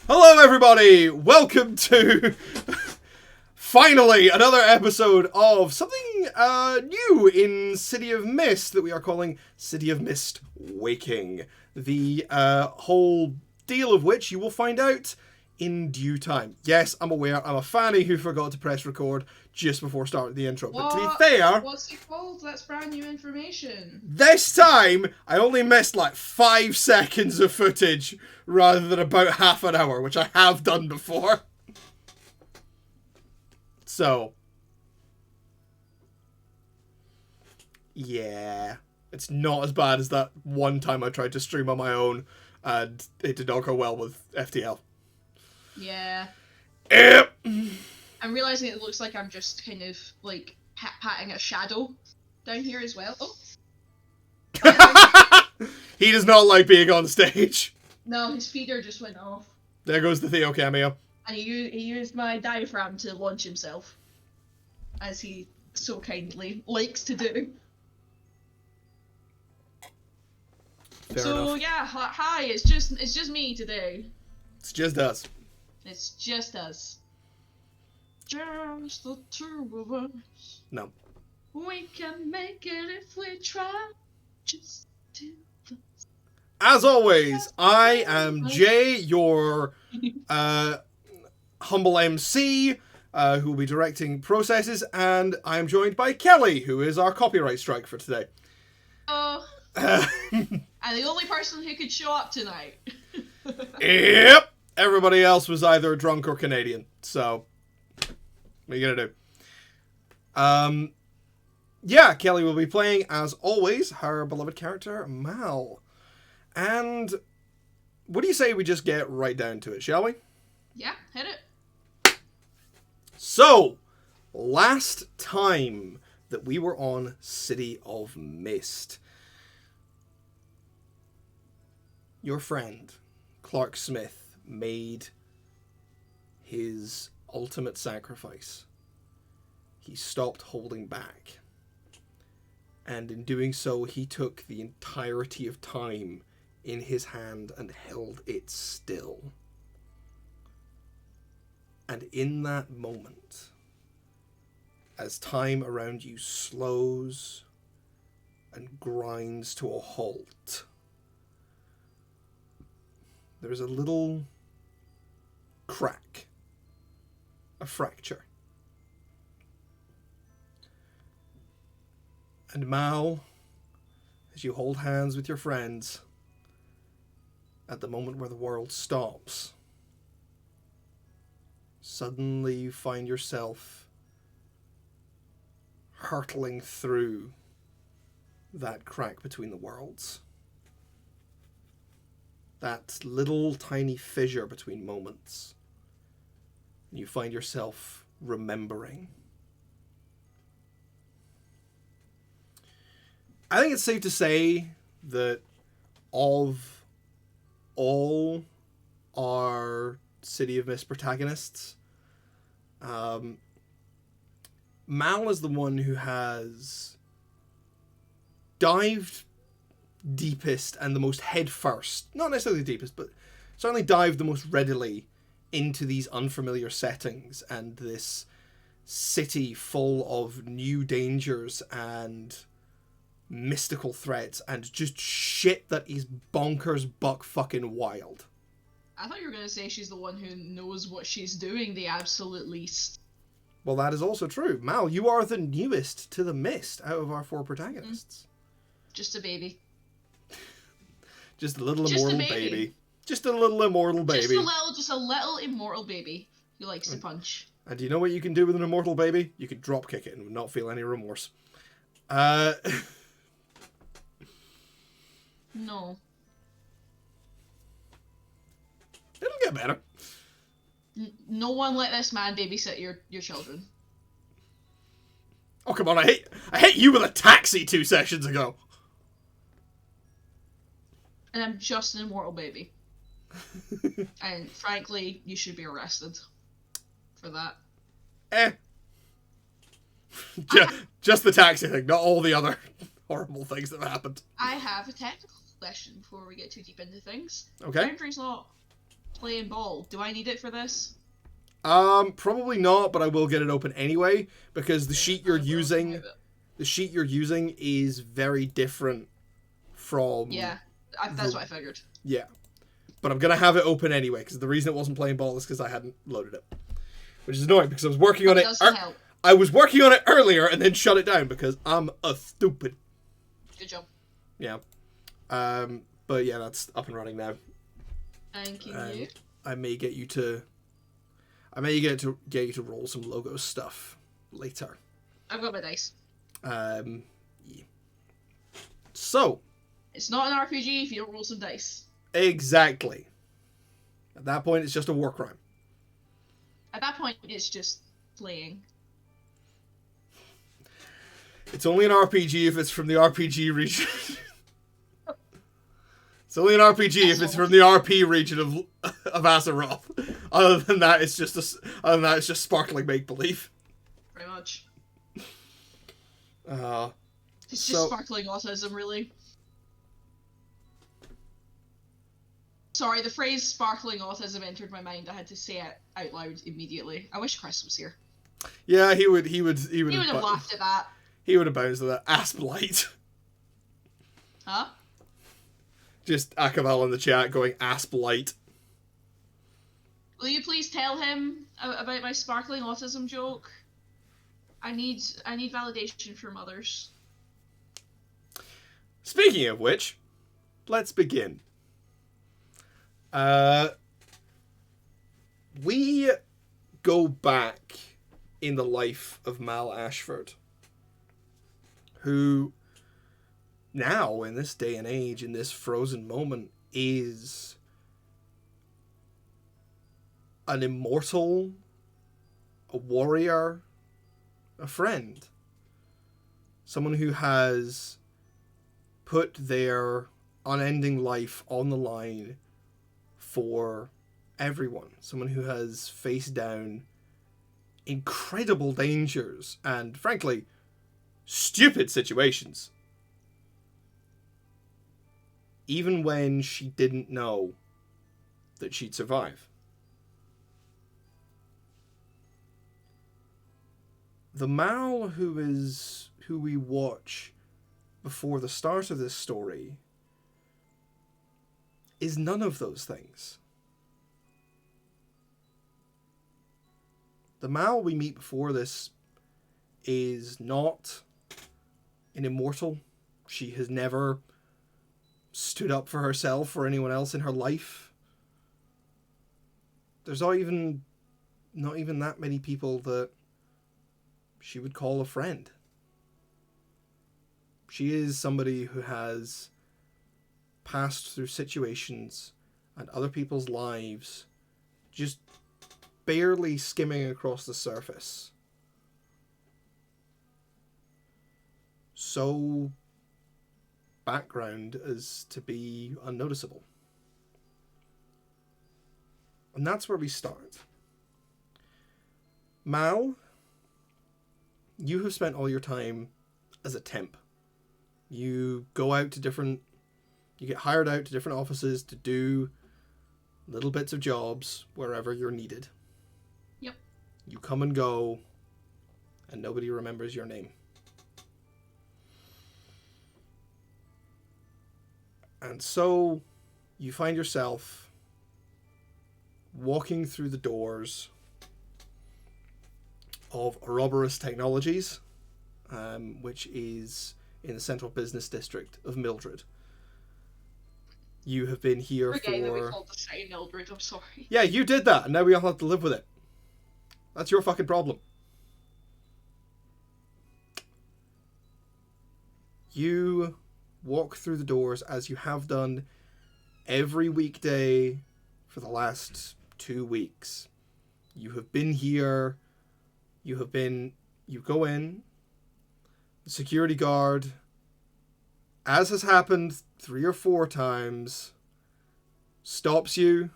Hello everybody! Welcome to finally another episode of something new in City of Mist that we are calling City of Mist Waking. The whole deal of which you will find out in due time. Yes, I'm aware, I'm a fanny who forgot to press record just before starting the intro. But to be fair... What's it called? That's brand new information. This time, I only missed like 5 seconds of footage rather than about half an hour, which I have done before. So, yeah, it's not as bad as that one time I tried to stream on my own and it did not go well with FTL. Yeah. Yep. I'm realising it looks like I'm just kind of, like, patting a shadow down here as well. Oh. He does not like being on stage. No, his feeder just went off. There goes the Theo cameo. And he used my diaphragm to launch himself. As he so kindly likes to do. Fair so, enough. yeah, hi, it's just me today. It's just us. It's just us. Just the two of us. No. We can make it if we try. Just two of us. As always, I am Jay, your humble MC, who will be directing processes, and I am joined by Kelly, who is our copyright strike for today. And the only person who could show up tonight. Yep. Everybody else was either drunk or Canadian, so what are you gonna do? Yeah, Kelly will be playing, as always, her beloved character, Mal. And what do you say we just get right down to it, shall we? Yeah, hit it. So, last time that we were on City of Mist, your friend, Clark Smith, made his ultimate sacrifice. He stopped holding back. And in doing so, he took the entirety of time in his hand and held it still. And in that moment, as time around you slows and grinds to a halt, there's a little crack, a fracture. And Mal, as you hold hands with your friends, at the moment where the world stops, suddenly you find yourself hurtling through that crack between the worlds. That little tiny fissure between moments. And you find yourself remembering. I think it's safe to say that of all our City of Mist protagonists, Mal is the one who has dived deepest and the most head first, not necessarily the deepest, but certainly dived the most readily into these unfamiliar settings and this city full of new dangers and mystical threats and just shit that is bonkers buck fucking wild. I thought you were going to say she's the one who knows what she's doing the absolute least. Well, that is also true. Mal, you are the newest to the Mist out of our 4 protagonists. Just a baby. Just a little immortal baby. Just a little immortal baby. Just a little immortal baby who likes to punch. And do you know what you can do with an immortal baby? You can drop kick it and not feel any remorse. No. It'll get better. No one let this man babysit your children. Oh, come on, I hit you with a taxi 2 sessions ago. And I'm just an immortal baby. And frankly, you should be arrested for that. Just the taxi thing, not all the other horrible things that have happened. I have a technical question before we get too deep into things. Okay. Boundary's not playing ball. Do I need it for this? Probably not, but I will get it open anyway, because the sheet you're using is very different from... Yeah, that's what I figured. Yeah. But I'm going to have it open anyway, because the reason it wasn't playing ball is because I hadn't loaded it. Which is annoying, because I was working on it... I was working on it earlier and then shut it down, because I'm a stupid. Good job. Yeah. But yeah, that's up and running now. Thank you. I may get you to get you to roll some logo stuff later. I've got my dice. Yeah. So. It's not an RPG if you don't roll some dice. Exactly. At that point, it's just a war crime. At that point, it's just playing. It's only an RPG if it's from the RPG region. It's only an RPG if it's from the RP region of Azeroth. Other than that, it's just sparkling make believe. Pretty much. It's just sparkling autism, really. Sorry, the phrase "sparkling autism" entered my mind. I had to say it out loud immediately. I wish Chris was here. Yeah, he would He would have laughed at that. He would have bounced at that. Asp light. Huh? Just Akabal in the chat going asp light. Will you please tell him about my sparkling autism joke? I need validation from others. Speaking of which, let's begin. We go back in the life of Mal Ashford, who now, in this day and age, in this frozen moment, is an immortal, a warrior, a friend. Someone who has put their unending life on the line for everyone. Someone who has faced down incredible dangers and, frankly, stupid situations. Even when she didn't know that she'd survive. The Mal who we watch before the start of this story is none of those things. The Mal we meet before this is not an immortal. She has never stood up for herself or anyone else in her life. There's not even that many people that she would call a friend. She is somebody who has passed through situations and other people's lives just barely skimming across the surface. So background as to be unnoticeable. And that's where we start. Mal, you have spent all your time as a temp. You go out to you get hired out to different offices to do little bits of jobs wherever you're needed. Yep. You come and go, and nobody remembers your name. And so you find yourself walking through the doors of Ouroboros Technologies, which is in the central business district of Mildred. You have been here that we called the city Mildred, I'm sorry. Yeah, you did that, and now we all have to live with it. That's your fucking problem. You walk through the doors as you have done every weekday for the last 2 weeks. You have been here. You go in. The security guard, as has happened 3 or 4 times, stops you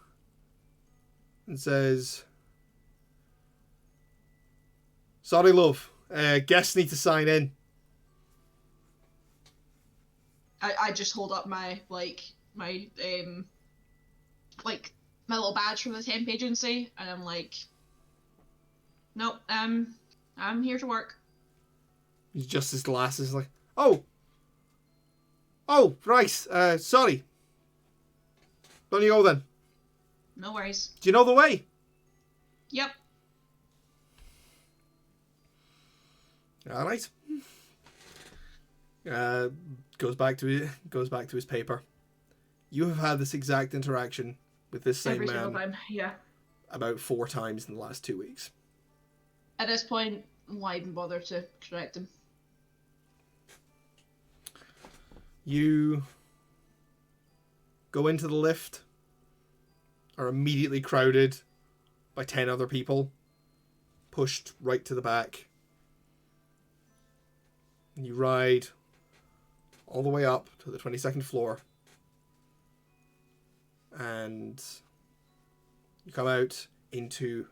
and says, "Sorry, love. Guests need to sign in." I just hold up my little badge from the temp agency, and I'm like, nope, I'm here to work. He adjusts his glasses like, oh, right, sorry. Don't you go then? No worries. Do you know the way? Yep. All right. Goes back to his paper. You have had this exact interaction with this same Every man single time, yeah. about 4 times in the last 2 weeks. At this point, why even bother to correct him? You go into the lift, are immediately crowded by 10 other people, pushed right to the back. And you ride all the way up to the 22nd floor. And you come out into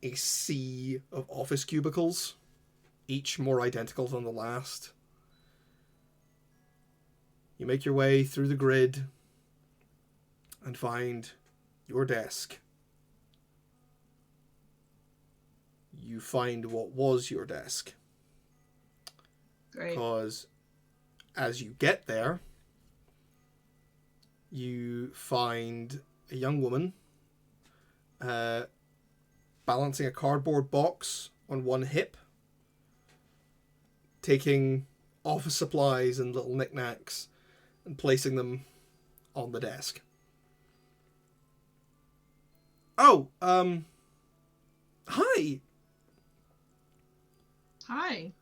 a sea of office cubicles, each more identical than the last. You make your way through the grid and find your desk. You find what was your desk. Great. Because as you get there, you find a young woman balancing a cardboard box on one hip, taking office supplies and little knickknacks and placing them on the desk. Oh, hi. Hi.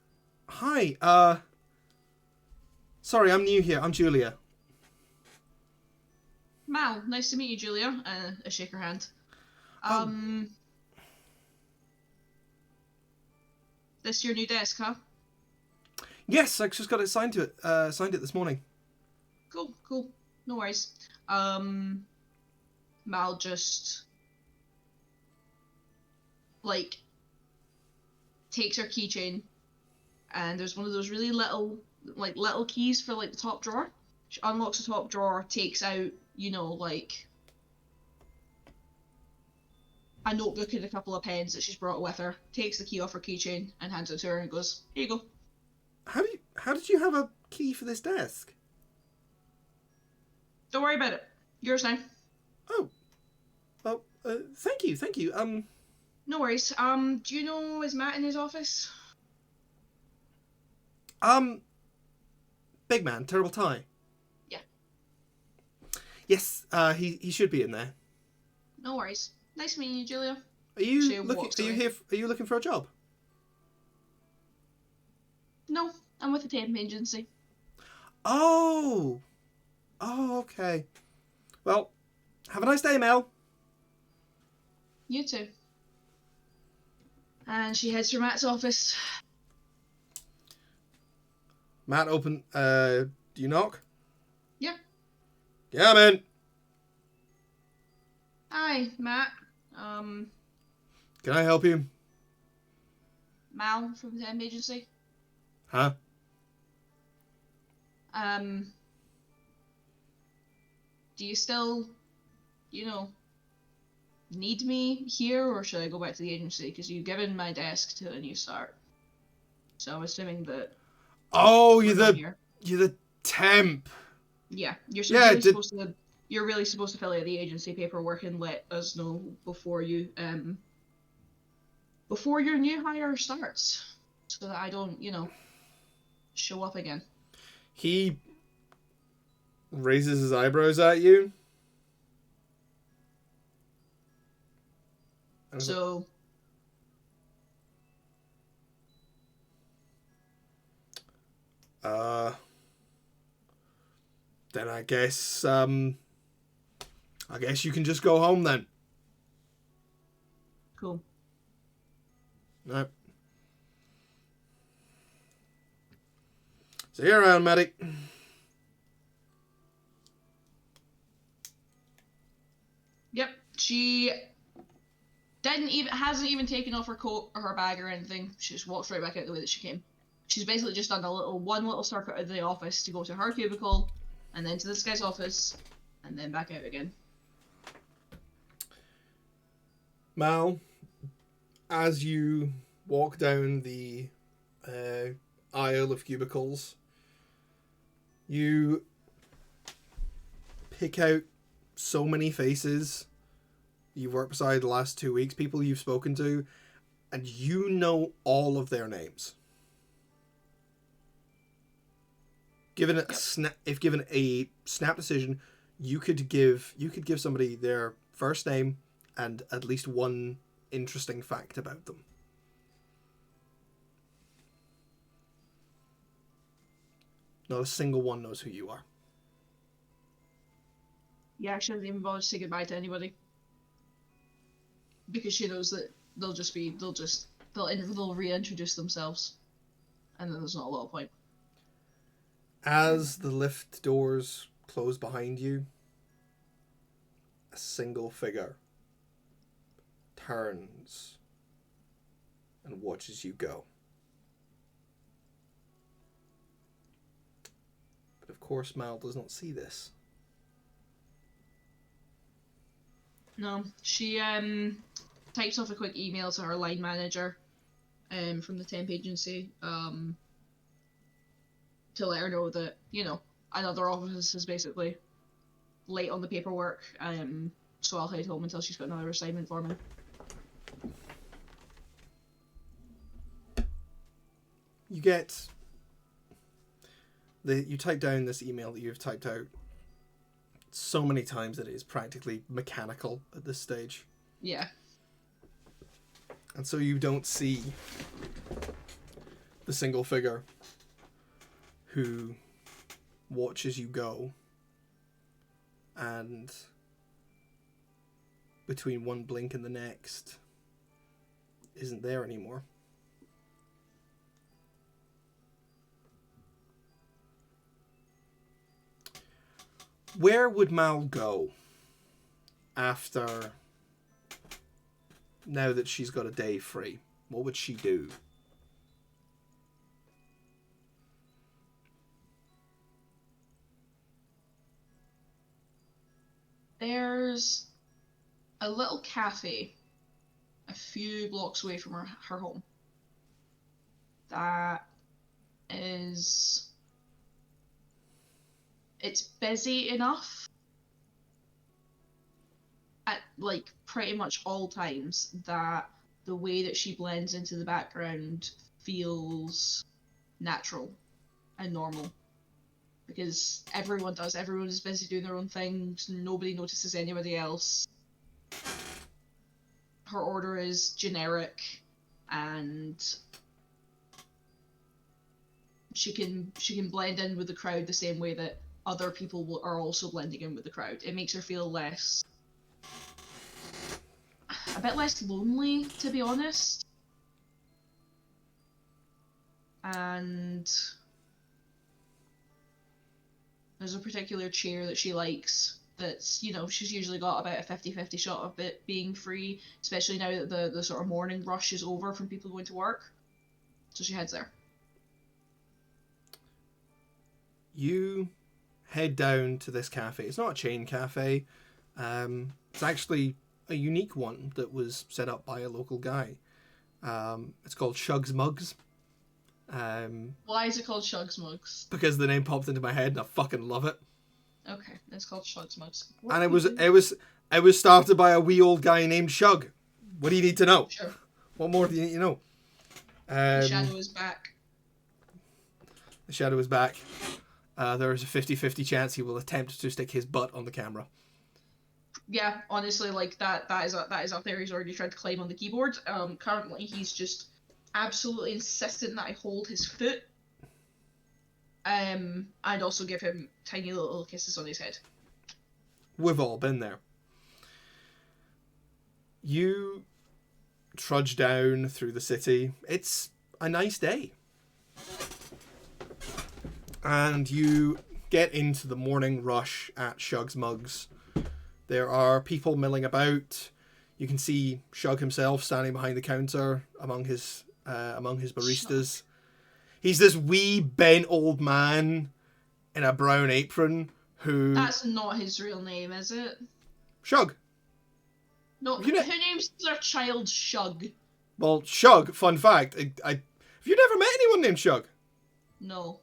Hi, sorry, I'm new here. I'm Julia. Mal, nice to meet you, Julia. I shake her hand. This your new desk, huh? Yes, I just got it signed it this morning. Cool. No worries. Mal just like takes her keychain, and there's one of those really little keys for like the top drawer. She unlocks the top drawer, takes out, like a notebook and a couple of pens that she's brought with her, takes the key off her keychain and hands it to her and goes, "Here you go." How did you have a key for this desk? Don't worry about it. Yours now. Oh, well, thank you. No worries. Do you know, is Matt in his office? Big man, terrible tie. Yeah. Yes, he should be in there. No worries. Nice meeting you, Julia. Are you looking for a job? No, I'm with the temp agency. Oh, okay. Well, have a nice day, Mel. You too. And she heads for Matt's office. Matt, open. Do you knock? Yeah. Yeah, man. Hi, Matt. Can I help you? Mal from the temp agency. Huh? Do you still, need me here, or should I go back to the agency? Because you've given my desk to a new start. So I'm assuming that. Oh, you're the temp. Yeah, you're really supposed to fill out the agency paperwork and let us know before your new hire starts, so that I don't, show up again. He raises his eyebrows at you. So. Then I guess you can just go home then. Cool. No. See you around, medic. Yep, she hasn't even taken off her coat or her bag or anything. She just walks right back out the way that she came. She's basically just done one little circuit of the office to go to her cubicle, and then to this guy's office, and then back out again. Mal, as you walk down the aisle of cubicles, you pick out so many faces you've worked beside the last 2 weeks, people you've spoken to, and you know all of their names. Given a if given a snap decision, you could give somebody their first name and at least one interesting fact about them. Not a single one knows who you are. Yeah, she doesn't even bother to say goodbye to anybody. Because she knows that they'll reintroduce themselves. And then there's not a lot of point. As the lift doors close behind you, a single figure turns and watches you go. But of course, Mal does not see this. No, she types off a quick email to her line manager from the temp agency to let her know that, another office is basically late on the paperwork, so I'll head home until she's got another assignment for me. You type down this email that you've typed out so many times that it is practically mechanical at this stage. Yeah. And so you don't see the single figure who watches you go, and between one blink and the next isn't there anymore. Where would Mal go after, now that she's got a day free? What would she do? There's a little cafe a few blocks away from her home that is... It's busy enough at, like, pretty much all times that the way that she blends into the background feels natural and normal. Because everyone is busy doing their own things, nobody notices anybody else. Her order is generic, and she can blend in with the crowd the same way that other people are also blending in with the crowd. It makes her feel a bit less lonely, to be honest. And there's a particular chair that she likes that's, she's usually got about a 50-50 shot of it being free, especially now that the sort of morning rush is over from people going to work. So she heads there. You head down to this cafe. It's not a chain cafe. It's actually a unique one that was set up by a local guy. It's called Shugs Mugs. Why is it called Shugs Mugs? Because the name popped into my head and I fucking love it. Okay, it's called Shugs Mugs. And it was started by a wee old guy named Shug. What do you need to know? Sure. What more do you need to know? The shadow is back. The shadow is back. There is a 50-50 chance he will attempt to stick his butt on the camera. Yeah, honestly, like that is up there. He's already tried to climb on the keyboard. Currently he's just absolutely insistent that I hold his foot. And also give him tiny little kisses on his head. We've all been there. You trudge down through the city. It's a nice day. And you get into the morning rush at Shug's Mugs. There are people milling about. You can see Shug himself standing behind the counter among his baristas. Shug. He's this wee bent old man in a brown apron who... That's not his real name, is it? Shug. No, You know, who names their child Shug? well, Shug. Fun fact. Have you never met anyone named Shug? No.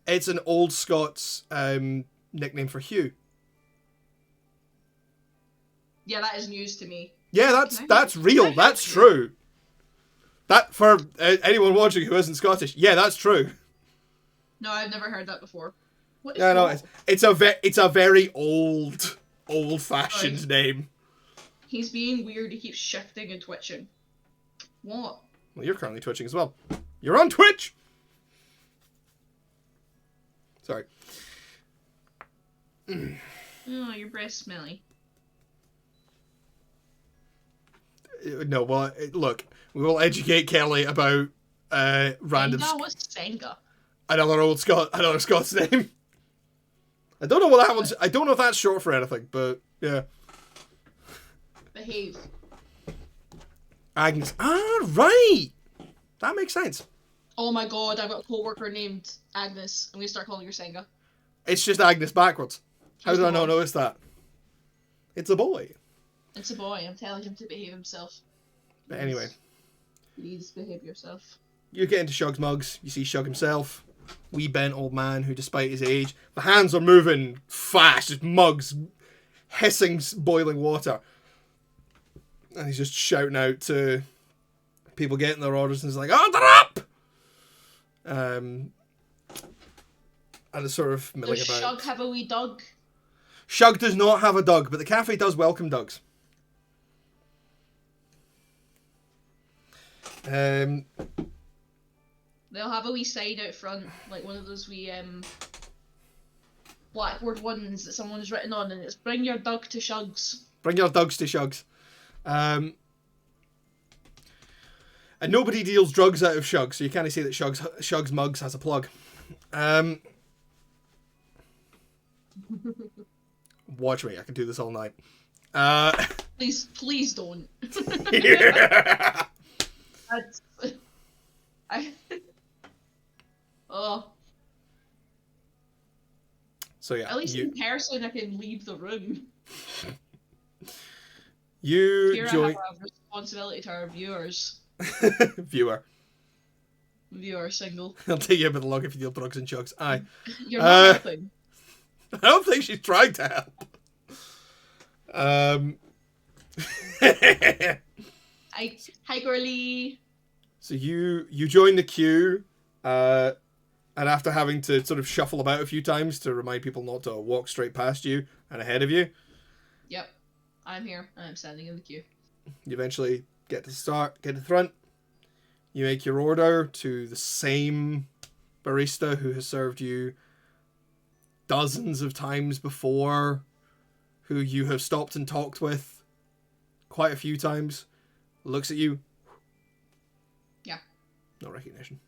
It's an old Scots nickname for Hugh. Yeah, that is news to me. Yeah, that's real. That's true. That for anyone watching who isn't Scottish. Yeah, that's true. No, I've never heard that before. What is No, that? it's a very old-fashioned name. He's being weird. He keeps shifting and twitching. What? Well, you're currently twitching as well. You're on Twitch. Sorry. Oh, your breath's smelly. No, well, look, we will educate Kelly about random. What's Senga? Another Scots name. I don't know what that one's. I don't know if that's short for anything, but yeah. Behave. Agnes. Ah, right. That makes sense. Oh my god, I've got a co-worker named Agnes. I'm gonna start calling her Senga. It's just Agnes backwards. How did I not boy. notice that? It's a boy. It's a boy. I'm telling him to behave himself. But anyway. Please behave yourself. You get into Shug's mugs. You see Shug himself. Wee bent old man who, despite his age, the hands are moving fast. Just mugs hissing boiling water. And he's just shouting out to people getting their orders and he's like, "Order up!" And it's sort of milling Does about. Shug have a wee dog? Shug does not have a dog, but the cafe does welcome dogs. They'll have a wee sign out front, like one of those wee blackboard ones that someone's written on, and it's "Bring your dog to Shug's." Bring your dogs to Shug's. And nobody deals drugs out of Shug, so you can't say that Shug's mugs has a plug. Watch me, I can do this all night. Please don't. Yeah. That's... Oh. So yeah. At least in person I can leave the room. You join. I have a responsibility to our viewers. Viewer. Viewer single. I'll take you a bit long if you deal drugs and chugs. Aye. You're not helping. I don't think she's trying to help. Hi girly. So you join the queue, and after having to sort of shuffle about a few times to remind people not to walk straight past you and ahead of you. Yep. I'm here and I'm standing in the queue. You eventually get to the front. You make your order to the same barista who has served you dozens of times before, who you have stopped and talked with quite a few times, looks at you. Yeah. No recognition.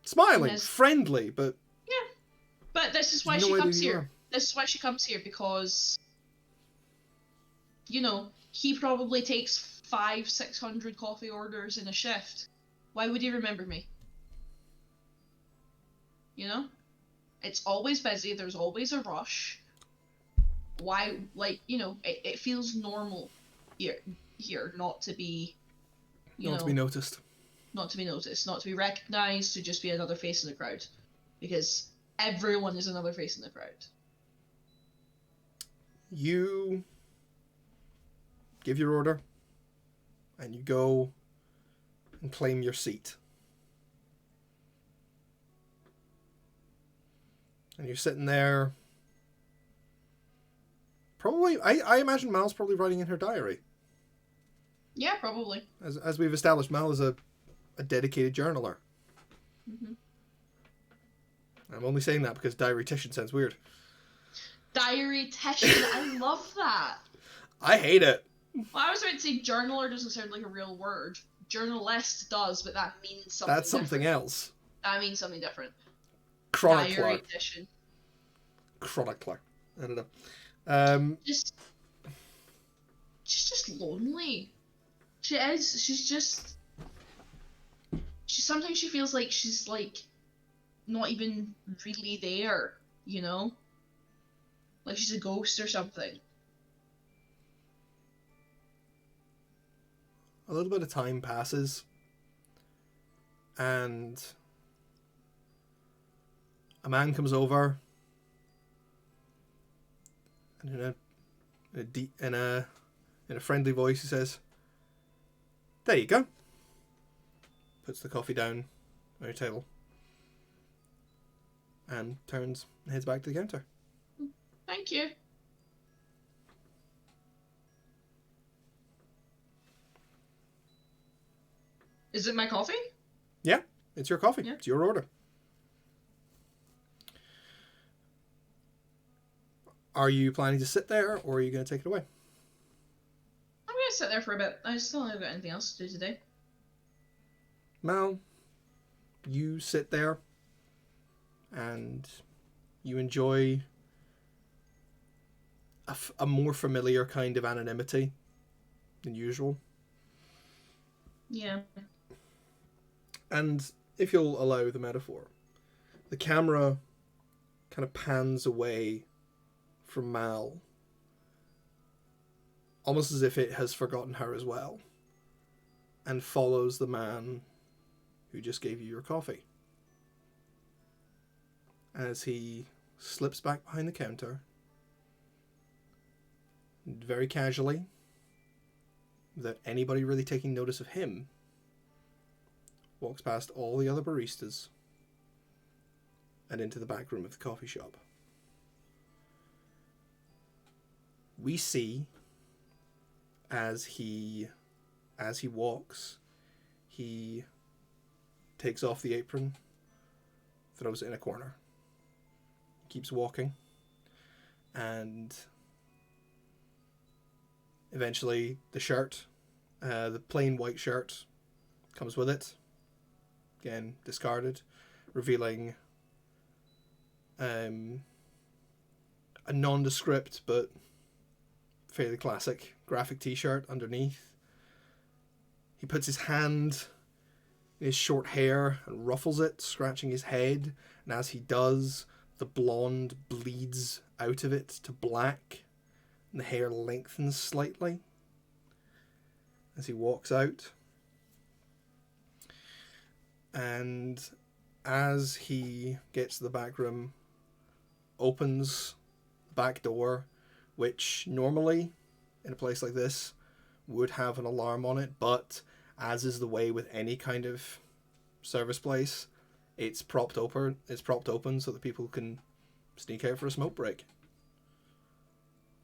Smiling, friendly, but... Yeah. But this is why she comes here. This is why she comes here, because... You know, he probably takes 500-600 coffee orders in a shift. Why would he remember me? You know? It's always busy, there's always a rush. Why, like, you know, it feels normal here not to be, not to be noticed. Not to be noticed, not to be recognised, to just be another face in the crowd. Because everyone is another face in the crowd. You give your order, and you go and claim your seat. And you're sitting there. Probably, I imagine Mal's probably writing in her diary. Yeah, probably. As we've established, Mal is a dedicated journaler. Mm-hmm. I'm only saying that because diarytician sounds weird. Diarytician, I love that. I hate it. Well, I was about to say journaler doesn't sound like a real word. Journalist does, but that means something That's something different. else. That means something different. Chronicler. Diarytician. Chronicler. I don't know. She's just lonely. She is. She's just... Sometimes she feels like she's, like, not even really there, you know? Like she's a ghost or something. a little bit of time passes, and a man comes over, and in a friendly voice he says, "There you go." Puts the coffee down on your table, and turns and heads back to the counter. Thank you. Is it my coffee? Yeah, it's your coffee. Yeah. It's your order. Are you planning to sit there, or are you going to take it away? I'm going to sit there for a bit. I still haven't got anything else to do today. Mal, you sit there, and you enjoy a more familiar kind of anonymity than usual. Yeah. And if you'll allow the metaphor, the camera kind of pans away from Mal, almost as if it has forgotten her as well, and follows the man who just gave you your coffee. As he slips back behind the counter, very casually, without anybody really taking notice of him, walks past all the other baristas and into the back room of the coffee shop. We see as he walks, he takes off the apron, throws it in a corner, keeps walking, and eventually the shirt, the plain white shirt, comes with it. Again, discarded, revealing a nondescript but fairly classic graphic t-shirt underneath. He puts his hand in his short hair and ruffles it, scratching his head, and as he does, the blonde bleeds out of it to black, and the hair lengthens slightly as he walks out. And as he gets to the back room, opens the back door, which normally in a place like this would have an alarm on it, but as is the way with any kind of service place, it's propped open so that people can sneak out for a smoke break.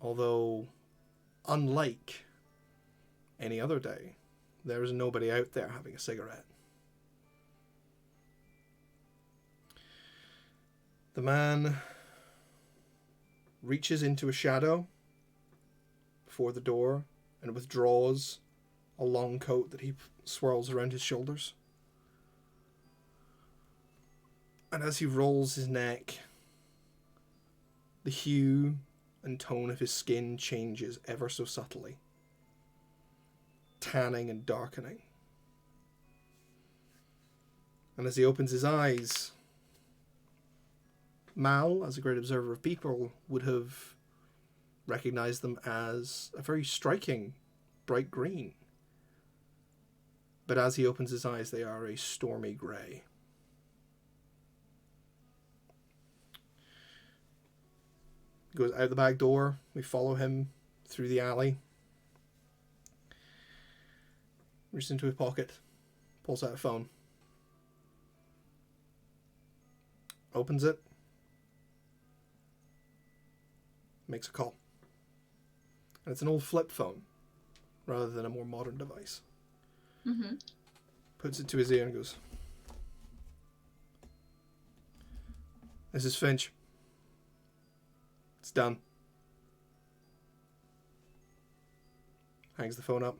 Although, unlike any other day, there is nobody out there having a cigarette. The man reaches into a shadow before the door and withdraws a long coat that he swirls around his shoulders. And as he rolls his neck, the hue and tone of his skin changes ever so subtly, tanning and darkening. And as he opens his eyes, Mal, as a great observer of people, would have recognized them as a very striking bright green. But as he opens his eyes, they are a stormy grey. He goes out the back door. We follow him through the alley. Reaches into his pocket, pulls out a phone, opens it, makes a call. And it's an old flip phone rather than a more modern device. Mm-hmm. Puts it to his ear and goes, "This is Finch. It's done." Hangs the phone up,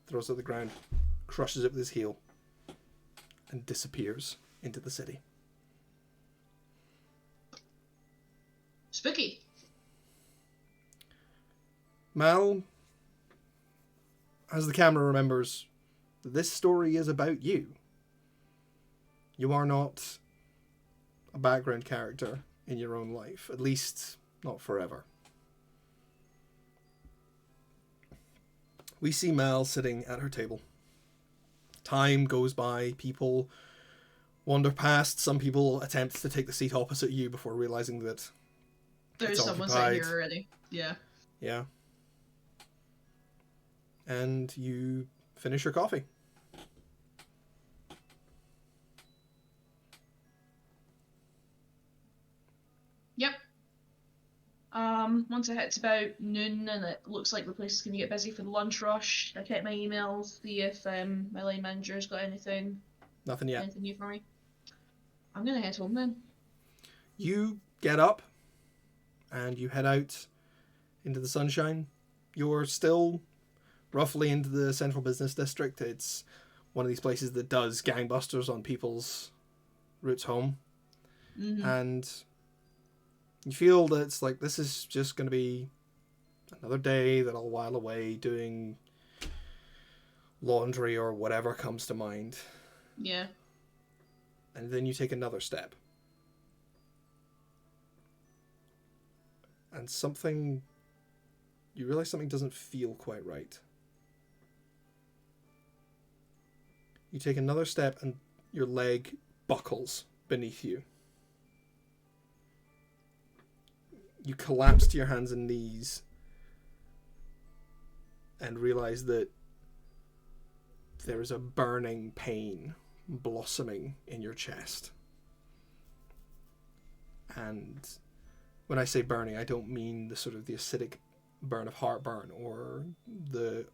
throws it at the ground, crushes it with his heel, and disappears into the city. Spooky. Mal, as the camera remembers, this story is about you. You are not a background character in your own life, at least not forever. We see Mal sitting at her table, Time goes by, people wander past, some people attempt to take the seat opposite you before realizing that There's it's someone sitting occupied. here already. Yeah. Yeah. And you finish your coffee. Yep. Once it hits about noon and it looks like the place is going to get busy for the lunch rush, I check my emails, see if my line manager's got anything Nothing yet. new for me. I'm going to head home then. You get up and you head out into the sunshine. You're still roughly into the central business district. It's one of these places that does gangbusters on people's routes home. Mm-hmm. And you feel that it's like, this is just going to be another day that I'll while away doing laundry or whatever comes to mind. Yeah. And then you take another step. And you realize something doesn't feel quite right. You take another step and your leg buckles beneath you. You collapse to your hands and knees and realize that there is a burning pain blossoming in your chest. And when I say burning, I don't mean the sort of the acidic burn of heartburn or the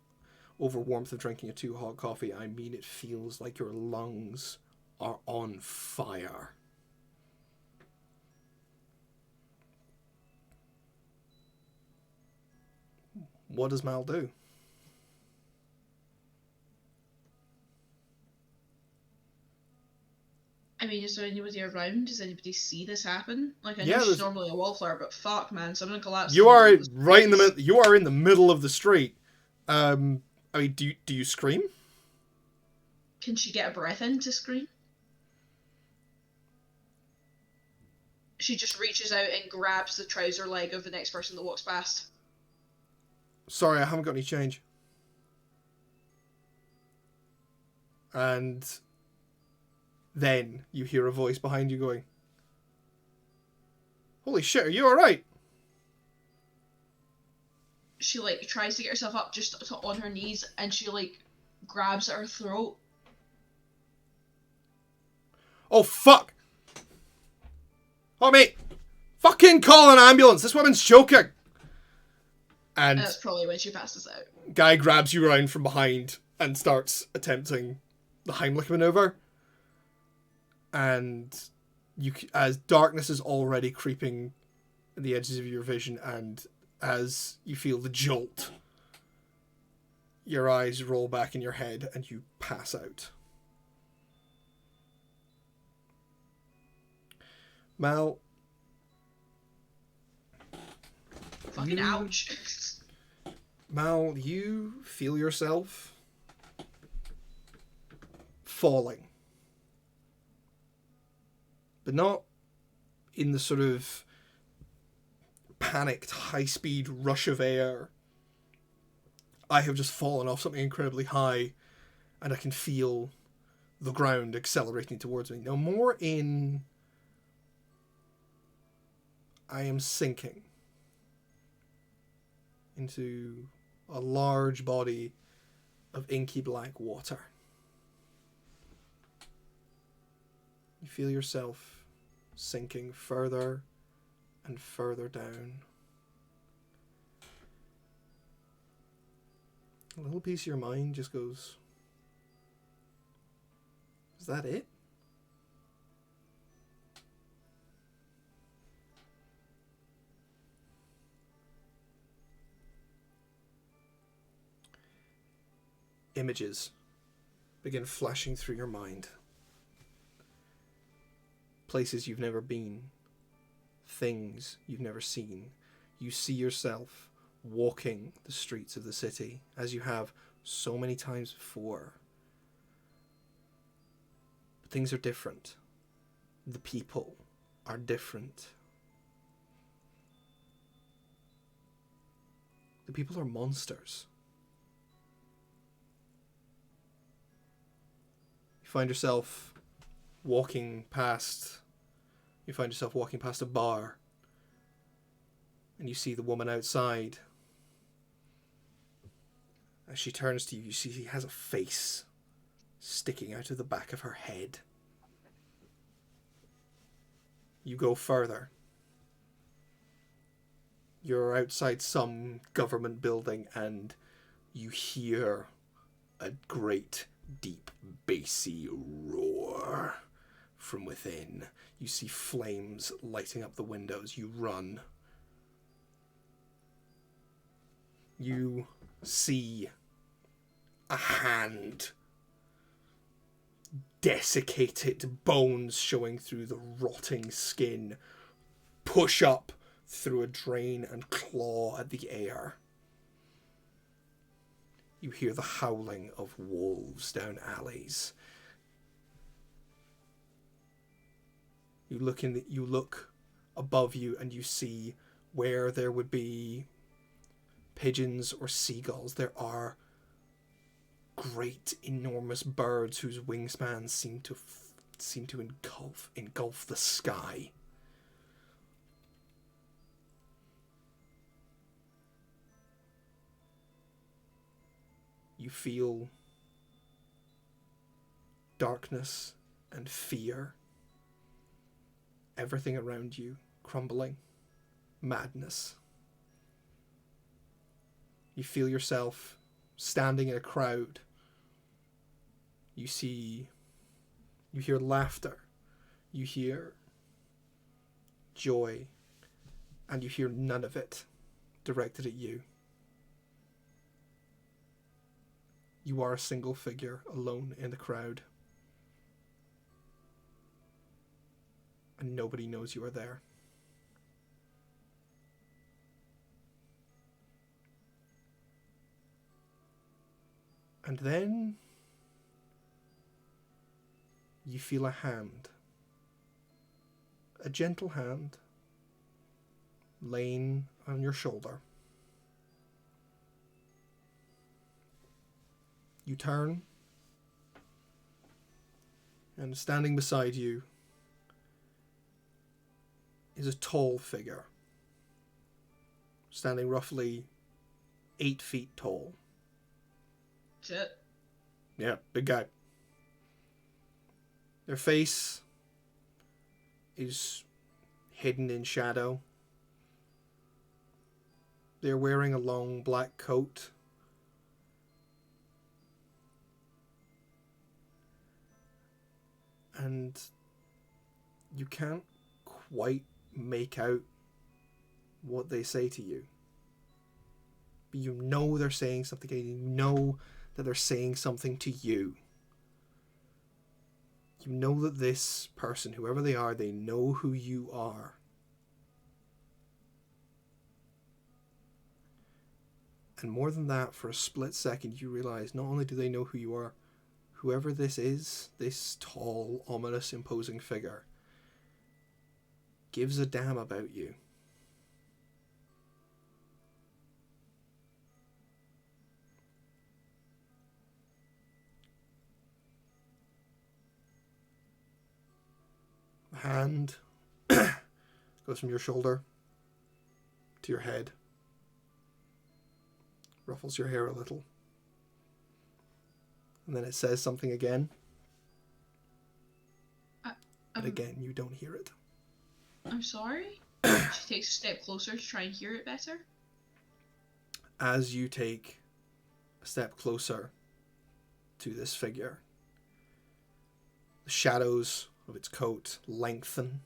overwarmth of drinking a too hot coffee. I mean it feels like your lungs are on fire. What does Mal do? I mean, is there anybody around? Does anybody see this happen? Like, I know Yeah, she's there's- normally a wallflower, but fuck, man, so I'm gonna collapse. You are in the right in the streets. middle. You are in the middle of the street. I mean, do you scream? Can she get a breath in to scream? She just reaches out and grabs the trouser leg of the next person that walks past. Sorry, I haven't got any change. And then you hear a voice behind you going, "Holy shit, are you alright?" She, like, tries to get herself up just on her knees, and she, like, grabs at her throat. Oh, fuck! Oh, mate! Fucking call an ambulance! This woman's choking! And That's probably when she passes out. guy grabs you around from behind and starts attempting the Heimlich maneuver. And as darkness is already creeping at the edges of your vision, and as you feel the jolt, your eyes roll back in your head and you pass out. Mal, Fucking ouch. Mal, you feel yourself falling. But not in the sort of panicked, high-speed rush of air. I have just fallen off something incredibly high, and I can feel the ground accelerating towards me. No, more in... I am sinking into a large body of inky black water. You feel yourself sinking further and further down. A little piece of your mind just goes, is that it? Images begin flashing through your mind. Places you've never been. Things you've never seen. You see yourself walking the streets of the city, as you have so many times before. But things are different. The people are different. The people are monsters. find yourself walking past a bar, and you see the woman outside. As she turns to you, you see she has a face sticking out of the back of her head. You go further. You're outside some government building, and you hear a great, deep, bassy roar from within. You see flames lighting up the windows. You run. You see a hand, desiccated bones showing through the rotting skin, push up through a drain and claw at the air. You hear the howling of wolves down alleys. You look above you, and you see where there would be pigeons or seagulls. There are great, enormous birds whose wingspans seem to engulf the sky. You feel darkness and fear. Everything around you crumbling. Madness. You feel yourself standing in a crowd. You hear laughter. You hear joy. And you hear none of it directed at you. You are a single figure alone in the crowd. And nobody knows you are there. And then you feel a hand. A gentle hand laying on your shoulder. You turn, and standing beside you is a tall figure, standing roughly 8 feet tall. Shit. Yeah, big guy. Their face is hidden in shadow. They're wearing a long black coat. And you can't quite make out what they say to you. But you know they're saying something, and you know that they're saying something to you. You know that this person, whoever they are, they know who you are. And more than that, for a split second, you realize not only do they know who you are, whoever this is, this tall, ominous, imposing figure, gives a damn about you. The hand goes from your shoulder to your head, ruffles your hair a little, and then it says something again. But again, you don't hear it. I'm sorry? She takes a step closer to try and hear it better. As you take a step closer to this figure, the shadows of its coat lengthen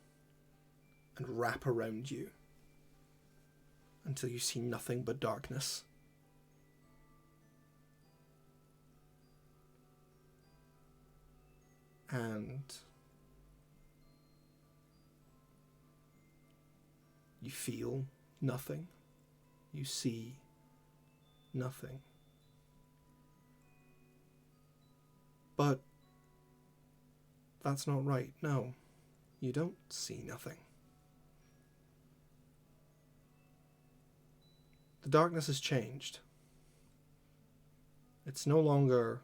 and wrap around you until you see nothing but darkness. And you feel nothing. You see nothing. But that's not right. No, you don't see nothing. The darkness has changed. It's no longer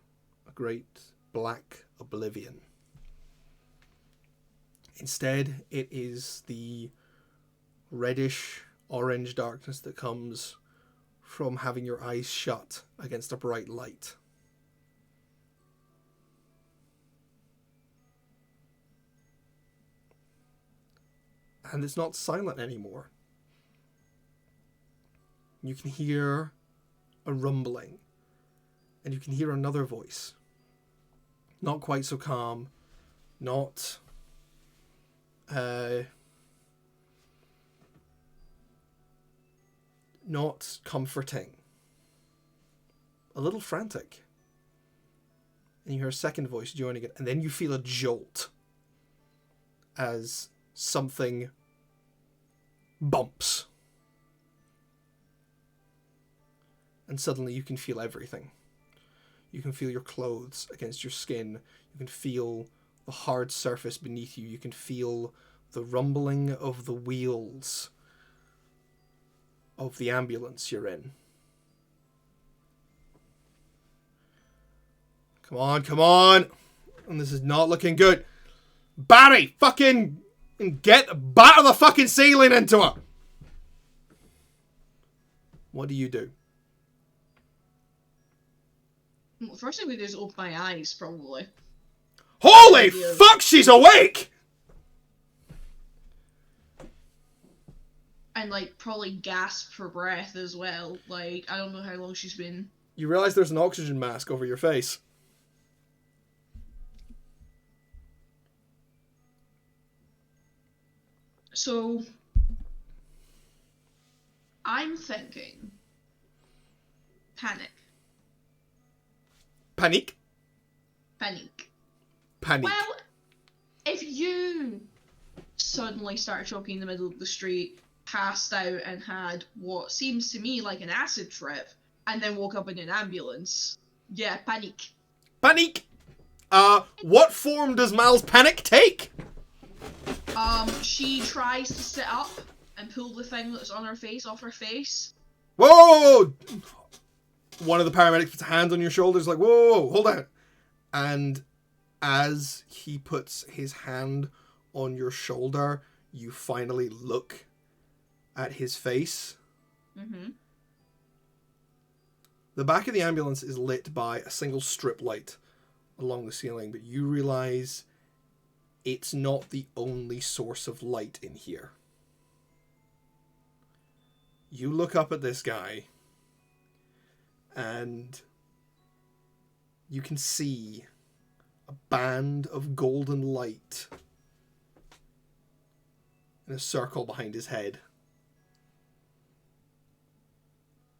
a great black oblivion. Instead, it is the reddish orange darkness that comes from having your eyes shut against a bright light. And it's not silent anymore. You can hear a rumbling, and you can hear another voice. Not quite so calm, not not comforting. A little frantic. And you hear a second voice joining it, and then you feel a jolt as something bumps. And suddenly you can feel everything. You can feel your clothes against your skin. You can feel the hard surface beneath you. You can feel the rumbling of the wheels of the ambulance you're in. Come on, come on! And this is not looking good. Barry, fucking batter the fucking ceiling into her! What do you do? Well, first thing we do is open my eyes, probably. Holy fuck, she's awake! And, like, probably gasp for breath as well. Like, I don't know how long she's been... You realise there's an oxygen mask over your face. So... I'm thinking... Panic. Panic? Panic. Panic. Well, if you suddenly started choking in the middle of the street, passed out and had what seems to me like an acid trip, and then woke up in an ambulance, yeah, panic. Panic! What form does Mal's panic take? She tries to sit up and pull the thing that's on her face off her face. Whoa! One of the paramedics puts a hand on your shoulders like, whoa, hold on. And as he puts his hand on your shoulder, you finally look at his face. Mm-hmm. The back of the ambulance is lit by a single strip light along the ceiling, but you realize it's not the only source of light in here. You look up at this guy, and you can see a band of golden light in a circle behind his head.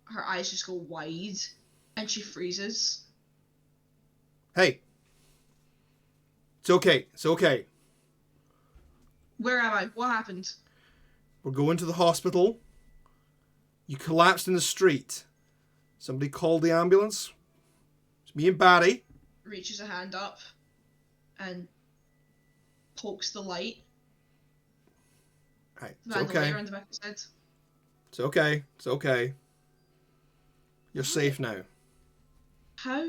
Her eyes just go wide, and she freezes. Hey. It's okay. It's okay. Where am I? What happened? We're going to the hospital. You collapsed in the street. Somebody called the ambulance. It's me and Barry. Reaches a hand up and pokes the light. Right, it's Vandalizer okay. on the back of his head. It's okay. It's okay. You're safe now. How?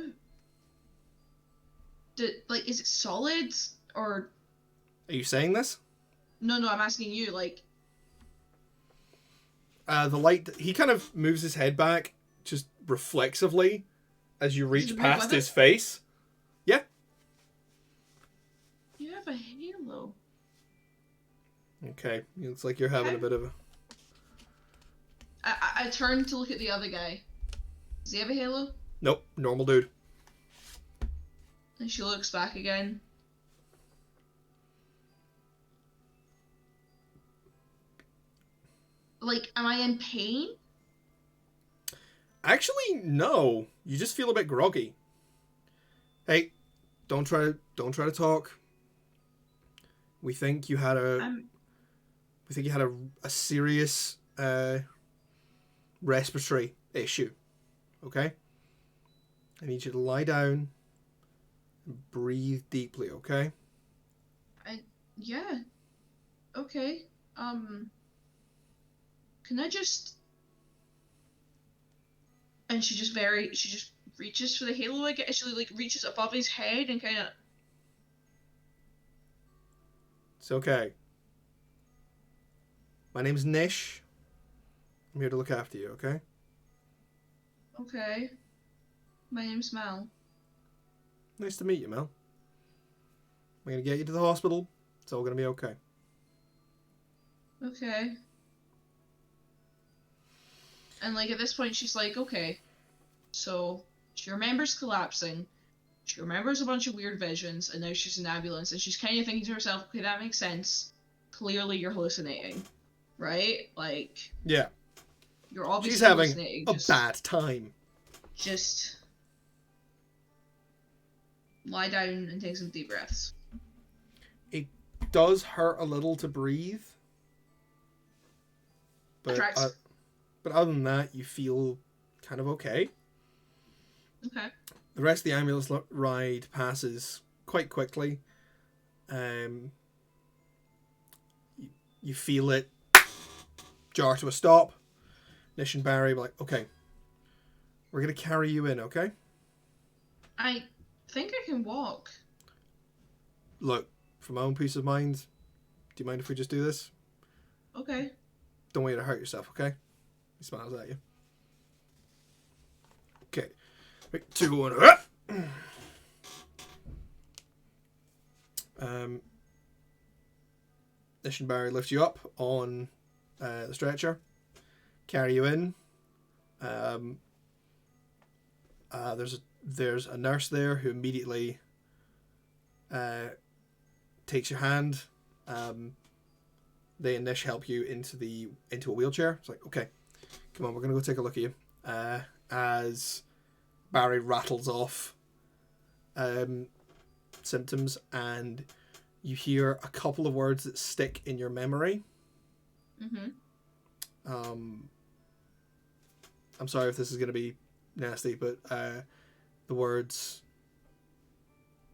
Is it solid? Or... Are you saying this? No, I'm asking you, like... The light... He kind of moves his head back, just reflexively, as you reach past his face. Yeah. You have a halo. Okay. It looks like you're having a bit of a... I turn to look at the other guy. Does he have a halo? Nope. Normal dude. And she looks back again. Like, am I in pain? Actually, no. You just feel a bit groggy. Hey, don't try to talk. We think you had a serious respiratory issue. Okay? I need you to lie down and breathe deeply, okay? Yeah. Okay. Can I just... And she just reaches for the halo, I guess. She like reaches above his head and kind of. It's okay. My name's Nish. I'm here to look after you, okay? Okay. My name's Mel. Nice to meet you, Mel. I'm gonna get you to the hospital. It's all gonna be okay. Okay. And like at this point, she's like, okay. So she remembers collapsing. She remembers a bunch of weird visions, and now she's in an ambulance, and she's kind of thinking to herself, okay, that makes sense. Clearly, you're hallucinating, right? Like, Yeah. you're obviously She's having hallucinating. a bad time. Just lie down and take some deep breaths. It does hurt a little to breathe. But other than that, you feel kind of okay. Okay. The rest of the ambulance ride passes quite quickly. You feel it jar to a stop. Nish and Barry were like, okay, we're going to carry you in, okay? I think I can walk. Look, for my own peace of mind, do you mind if we just do this? Okay. Don't want you to hurt yourself, okay? He smiles at you. Okay. 3, 2, 1. Nish and Barry lift you up on the stretcher, carry you in. There's a nurse there who immediately takes your hand. They and Nish help you into a wheelchair. It's like, okay, come on, we're gonna go take a look at you. As Barry rattles off symptoms, and you hear a couple of words that stick in your memory. I'm sorry if this is gonna be nasty, but the words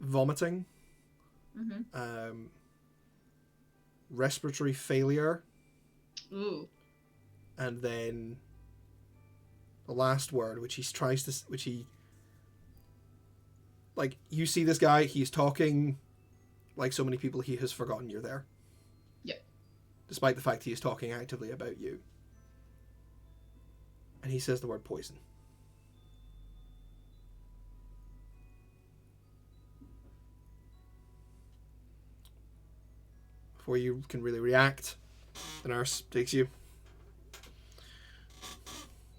vomiting, respiratory failure, Ooh. and then the last word, which you see this guy, he's talking like so many people, he has forgotten you're there. Yep. Despite the fact he is talking actively about you. And he says the word poison. Before you can really react, the nurse takes you,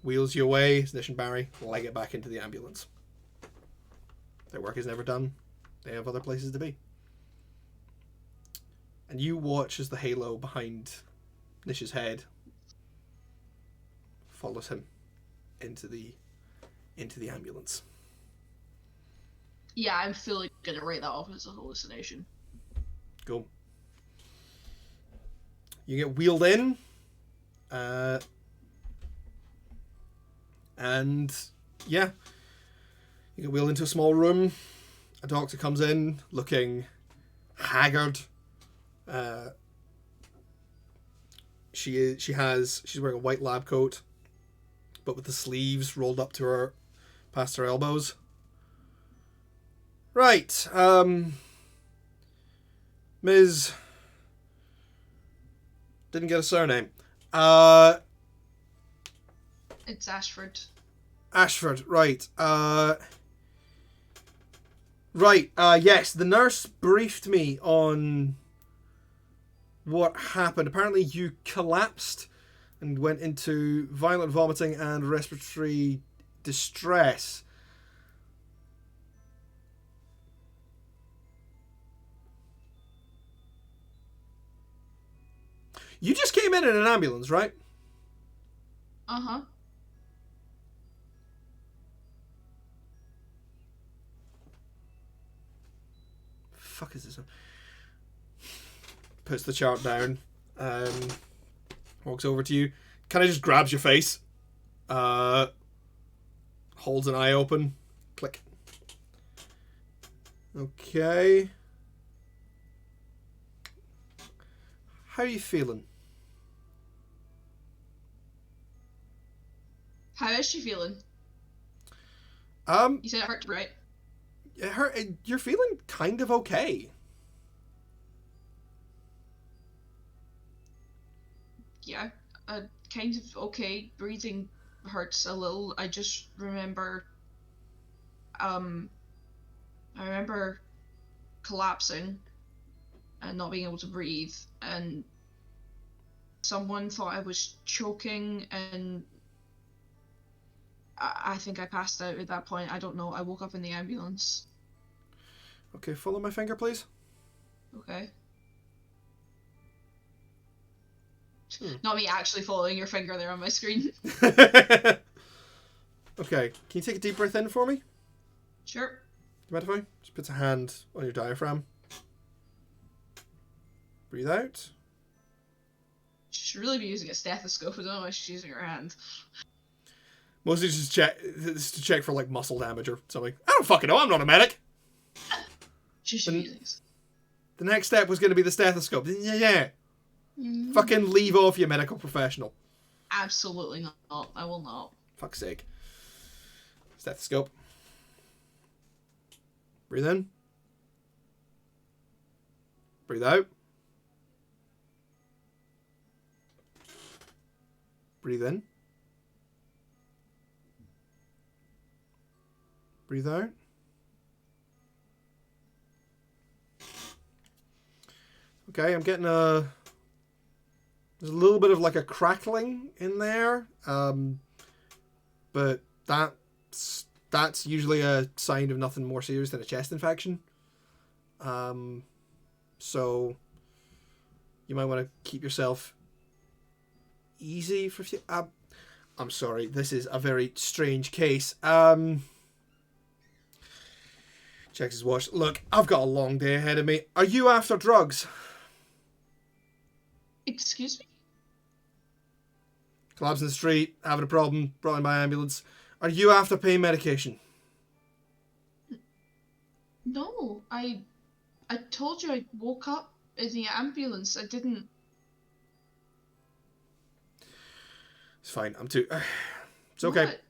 wheels you away. Nish and Barry leg it back into the ambulance. Their work is never done. They have other places to be. And you watch as the halo behind Nish's head follows him into the ambulance. Yeah, I'm fully gonna write that off as a hallucination. Go. You get wheeled in, and yeah, you get wheeled into a small room. A doctor comes in looking haggard. She's wearing a white lab coat, but with the sleeves rolled up to her past her elbows. Right, Ms. Didn't get a surname. It's Ashford. Ashford, right. Yes, the nurse briefed me on what happened. Apparently you collapsed and went into violent vomiting and respiratory distress. You just came in an ambulance, right? Uh-huh. Fuck is this one? Puts the chart down. Walks over to you. Kind of just grabs your face. Holds an eye open. Click. Okay. How are you feeling? How is she feeling? Um, You said it hurt, right? you're feeling kind of okay. Yeah. Kind of okay. Breathing hurts a little. I just remember, um, I remember collapsing and not being able to breathe, and someone thought I was choking, and I think I passed out at that point. I don't know. I woke up in the ambulance. Okay, follow my finger, please. Okay. Hmm. Not me actually following your finger there on my screen. Okay, can you take a deep breath in for me? Do Sure. you mind if I just put a hand on your diaphragm? Breathe out. She should really be using a stethoscope. I don't know why she's using her hand. Mostly just to check for like muscle damage or something. I don't fucking know. I'm not a medic. She should be using this. The next step was going to be the stethoscope. Yeah. Mm. Fucking leave off, you medical professional. Absolutely not. I will not. Fuck's sake. Stethoscope. Breathe in. Breathe out. Breathe in. Breathe out. Okay, I'm getting there's a little bit of like a crackling in there, but that's usually a sign of nothing more serious than a chest infection. So you might want to keep yourself easy for a few. I'm sorry, this is a very strange case. Checks his watch. Look, I've got a long day ahead of me. Are you after drugs? Excuse me? Collapse in the street, having a problem, brought in by ambulance. Are you after pain medication? No. I told you I woke up in the ambulance. I didn't. It's fine. It's okay. What?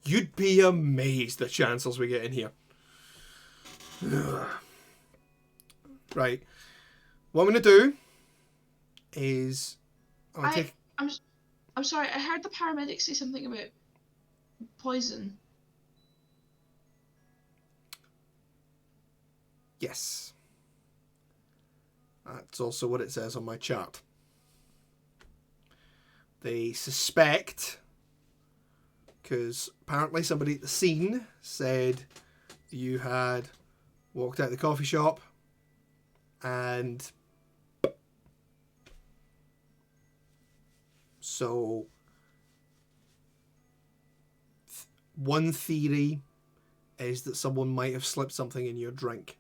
You'd be amazed the chancels we get in here. Right. What I'm going to do is... I'm sorry. I heard the paramedics say something about poison. Yes. That's also what it says on my chart. They suspect, because apparently somebody at the scene said you had walked out of the coffee shop and so one theory is that someone might have slipped something in your drink.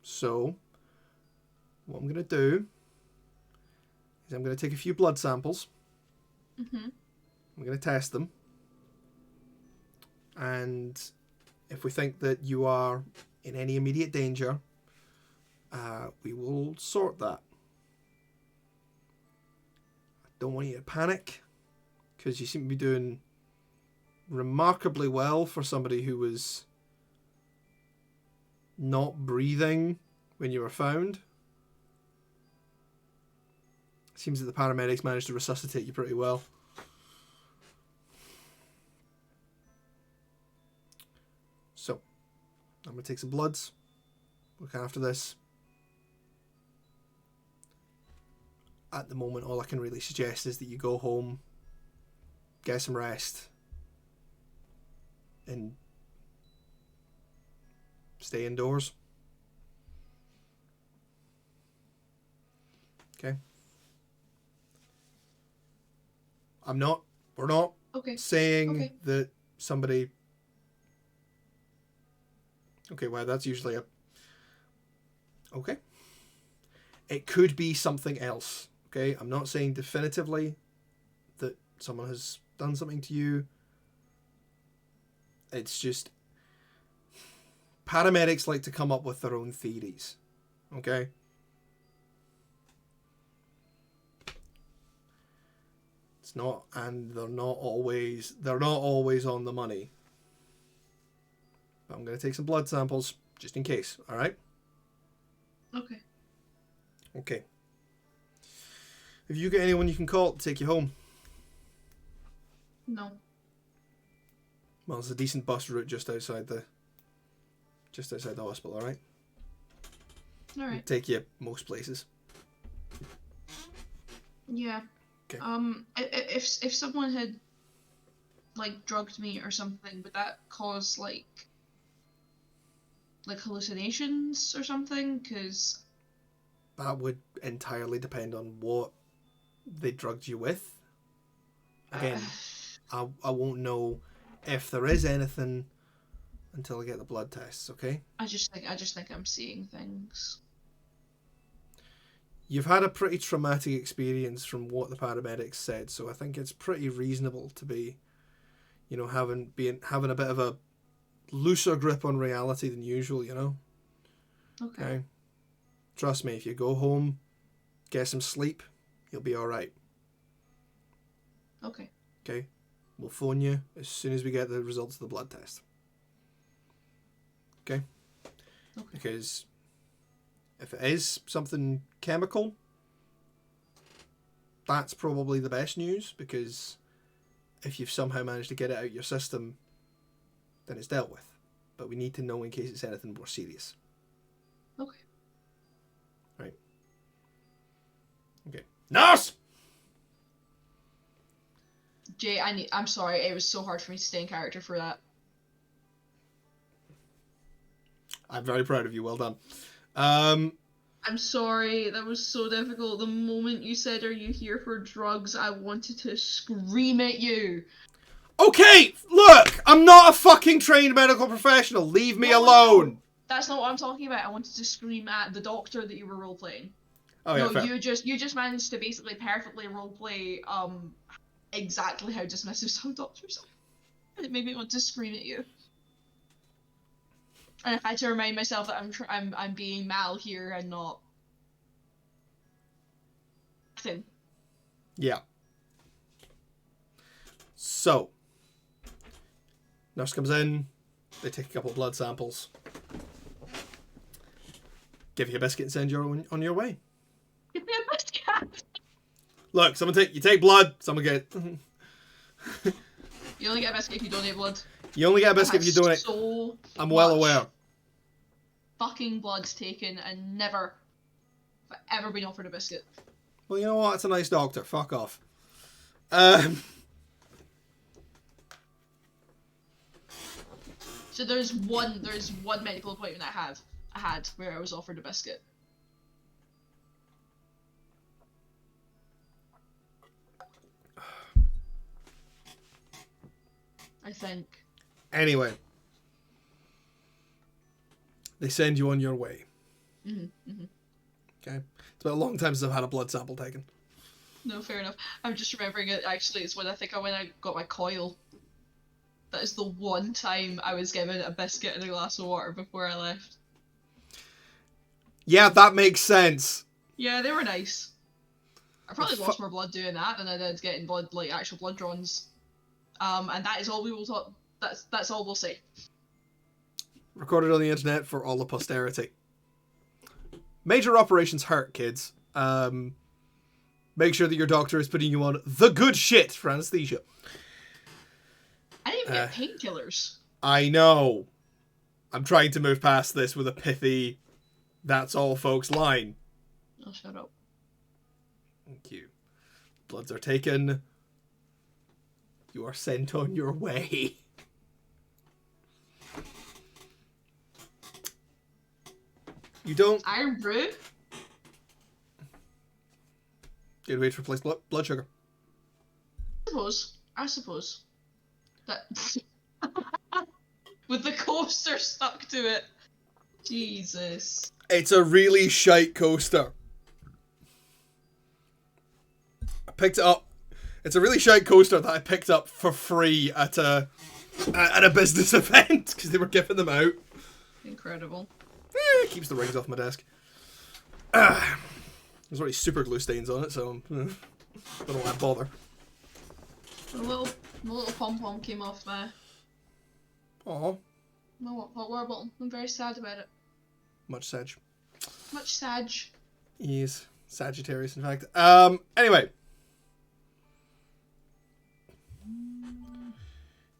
So what I'm going to do is I'm going to take a few blood samples. Mm-hmm. I'm going to test them. And if we think that you are in any immediate danger, we will sort that. I don't want you to panic, because you seem to be doing remarkably well for somebody who was not breathing when you were found. Seems that the paramedics managed to resuscitate you pretty well. So, I'm going to take some bloods, look after this. At the moment, all I can really suggest is that you go home, get some rest, and stay indoors. Okay? We're not saying that somebody... Okay, well, that's usually a... Okay. It could be something else. Okay, I'm not saying definitively that someone has done something to you. It's just paramedics like to come up with their own theories. Okay? It's not, and they're not always on the money. But I'm going to take some blood samples just in case. All right. Okay. Okay. Have you got anyone you can call to take you home? No. Well, there's a decent bus route just outside the hospital. All right. All right. It'll take you most places. Yeah. Okay. If someone had like drugged me or something, would that cause like hallucinations or something? Because that would entirely depend on what they drugged you with. Again, I won't know if there is anything until I get the blood tests. Okay. I just think I'm seeing things. You've had a pretty traumatic experience from what the paramedics said, so I think it's pretty reasonable to be, having a bit of a looser grip on reality than usual, Okay. Trust me, if you go home, get some sleep, you'll be alright. Okay. Okay? We'll phone you as soon as we get the results of the blood test. Okay? Okay. Because if it is something chemical, that's probably the best news, because if you've somehow managed to get it out your system, then it's dealt with. But we need to know in case it's anything more serious. Okay. Right. Okay. Nurse! Jay, I'm sorry, it was so hard for me to stay in character for that. I'm very proud of you, well done. I'm sorry, that was so difficult. The moment you said, "Are you here for drugs?" I wanted to scream at you. Okay, look! I'm not a fucking trained medical professional. Leave me alone! No. That's not what I'm talking about. I wanted to scream at the doctor that you were roleplaying. Oh, yeah, no, fair. you just managed to basically perfectly roleplay exactly how dismissive some doctors are. And it made me want to scream at you. And I had to remind myself that I'm being Mal here and not acting. Yeah. So, nurse comes in, they take a couple of blood samples, give you a biscuit and send you on your way. Give me a biscuit! Look, you take blood, someone get... You only get a biscuit if you donate blood. You only get a biscuit if you donate. So I'm well aware. Fucking blood's taken and never have ever been offered a biscuit. Well, you know what? It's a nice doctor. Fuck off. So there's one medical appointment I had where I was offered a biscuit. I think. Anyway. They send you on your way. Mm-hmm, mm-hmm. Okay? It's been a long time since I've had a blood sample taken. No, fair enough. I'm just remembering it, actually, it's when I got my coil. That is the one time I was given a biscuit and a glass of water before I left. Yeah, that makes sense. Yeah, they were nice. I probably lost more blood doing that than I did getting blood, like actual blood drawings. And that is all we will talk. That's all we'll say. Recorded on the internet for all the posterity. Major operations hurt, kids. Make sure that your doctor is putting you on the good shit for anesthesia. I didn't even get painkillers. I know. I'm trying to move past this with a pithy, "That's all, folks" line. Oh, shut up. Thank you. Bloods are taken. You are sent on your way. You don't... Iron brew? Good way to replace blood sugar. I suppose. That... With the coaster stuck to it. Jesus. It's a really shite coaster. I picked it up. It's a really shite coaster that I picked up for free at a business event because they were giving them out. Incredible. It keeps the rings off my desk. There's already super glue stains on it, so I don't know why I bother. My little pom pom came off Aw. my water bottle. I'm very sad about it. Much Sag. Much Sag. He's Sagittarius, in fact. Anyway.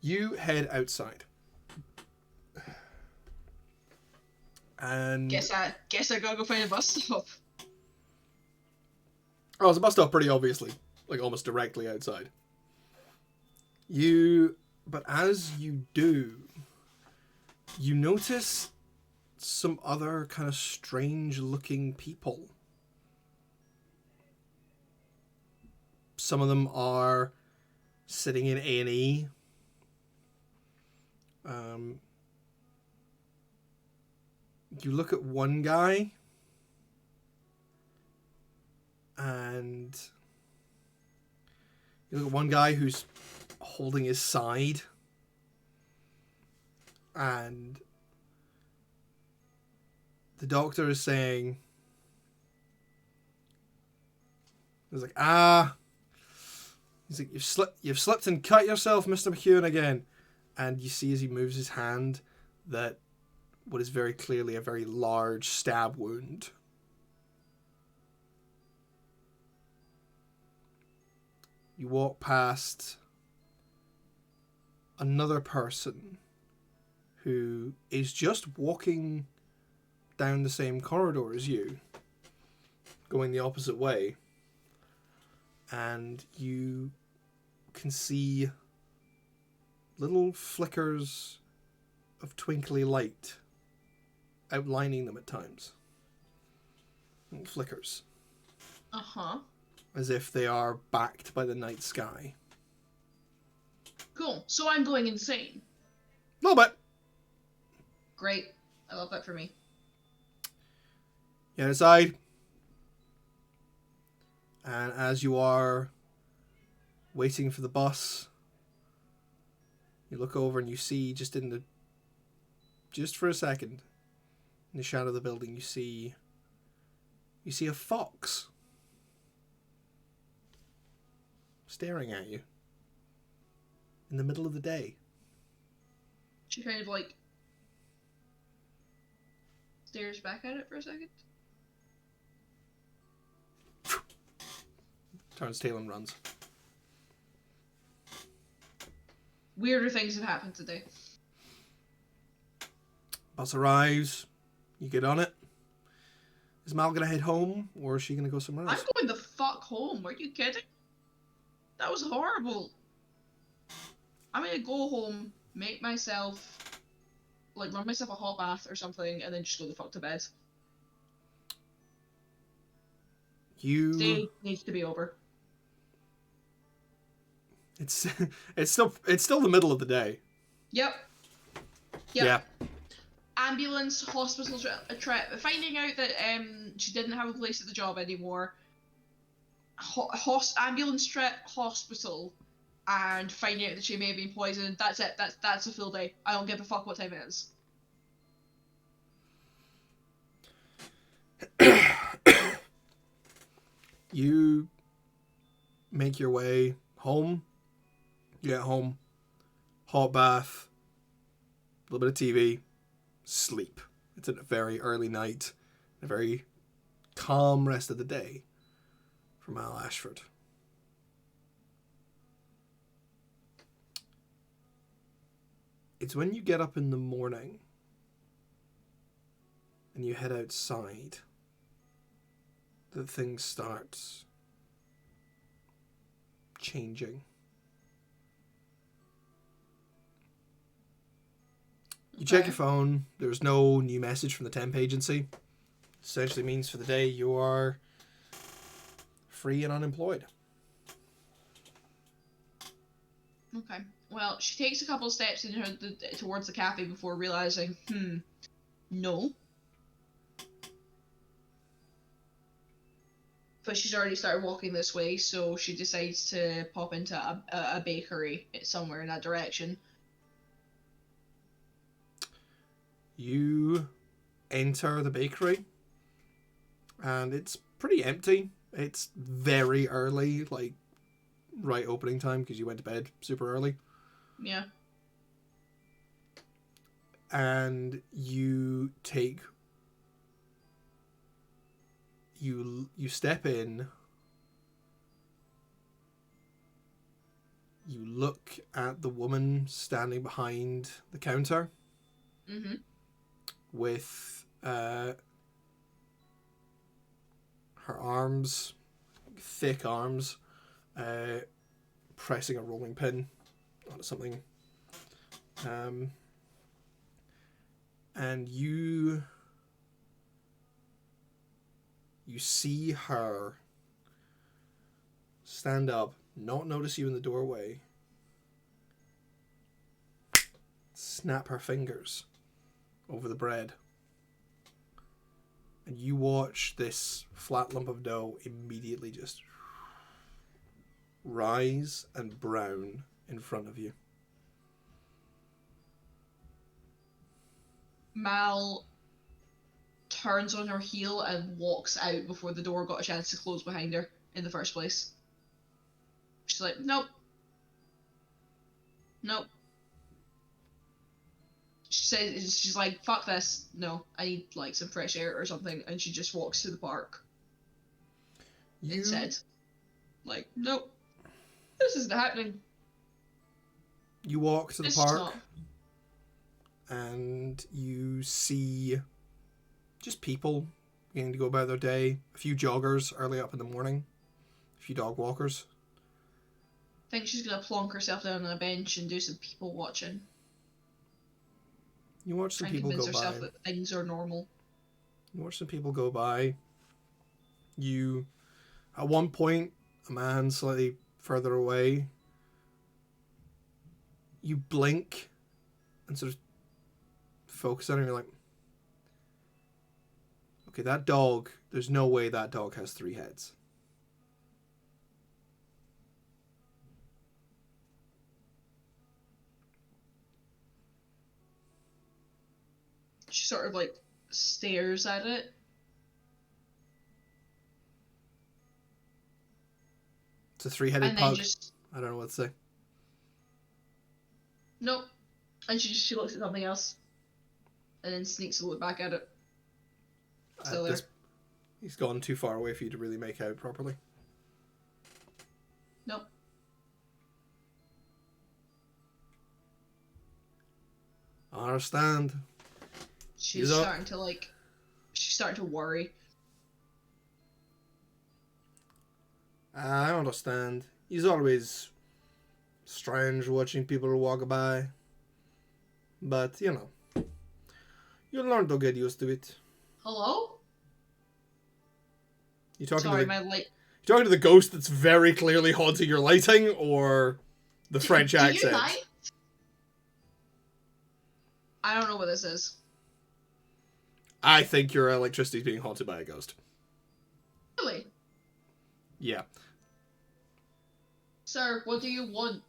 You head outside. And... Guess I gotta go find a bus stop. Oh, there's a bus stop pretty obviously. Like, almost directly outside. But as you do, you notice some other kind of strange-looking people. Some of them are sitting in A&E. You look at one guy, and you look at one guy who's holding his side, and the doctor is saying, he's like, he's like, you've slipped and cut yourself, Mr. McEwen, again. And you see as he moves his hand that what is very clearly a very large stab wound. You walk past another person who is just walking down the same corridor as you, going the opposite way. And you can see little flickers of twinkly light outlining them at times. Little flickers. Uh-huh. As if they are backed by the night sky. Cool. So I'm going insane. A little bit. Great. I love that for me. You head inside. And as you are waiting for the bus, you look over and you see just for a second, in the shadow of the building, you see a fox staring at you in the middle of the day. She kind of like stares back at it for a second. Turns tail and runs. Weirder things have happened today. Bus arrives. You get on it. Is Mal gonna head home, or is she gonna go somewhere else? I'm going the fuck home. Are you kidding? That was horrible. I'm gonna go home, make myself, like, run myself a hot bath or something, and then just go the fuck to bed. Day needs to be over. It's still the middle of the day. Yep. Yeah. Ambulance, hospital trip. Finding out that she didn't have a place at the job anymore. Ambulance trip, hospital, and finding out that she may have been poisoned. That's it. That's a full day. I don't give a fuck what time it is. You make your way home. You get home, hot bath, a little bit of TV, sleep. It's a very early night, a very calm rest of the day for Mal Ashford. It's when you get up in the morning and you head outside that things start changing. You check your phone. There's no new message from the temp agency. Essentially means for the day you are free and unemployed. Okay. Well, she takes a couple of steps towards the cafe before realizing, no. But she's already started walking this way, so she decides to pop into a bakery somewhere in that direction. You enter the bakery, and it's pretty empty. It's very early, like right opening time because you went to bed super early. Yeah. And you step in. You look at the woman standing behind the counter with her arms, thick arms, pressing a rolling pin on something. And you see her stand up, not notice you in the doorway, snap her fingers over the bread, and you watch this flat lump of dough immediately just rise and brown in front of you. Mal turns on her heel and walks out before the door got a chance to close behind her in the first place. She's like, nope. Nope. She's like, fuck this. No, I need like some fresh air or something. And she just walks to the park. Instead. Like, nope. This isn't happening. You walk to the It's park. not. And you see just people beginning to go about their day. A few joggers early up in the morning. A few dog walkers. I think she's gonna plonk herself down on a bench and do some people watching. You watch some Try and people convince go herself by. that things are normal. You watch some people go by. At one point, a man slightly further away, you blink and sort of focus on it and you're like, okay, that dog, there's no way that dog has 3 heads. She sort of like stares at it. It's a 3-headed and pug. then just I don't know what to say. nope. And she looks at something else. And then sneaks a look back at it. Still there. He's gone too far away for you to really make out properly. Nope. I understand. She's starting to worry. I understand. He's always strange watching people walk by. But, you know, you'll learn to get used to it. Hello? You talking Sorry, to my light. you talking to the ghost that's very clearly haunting your lighting, or the French accent? Do you light? I don't know what this is. I think your electricity is being haunted by a ghost. Really? Yeah. Sir, what do you want?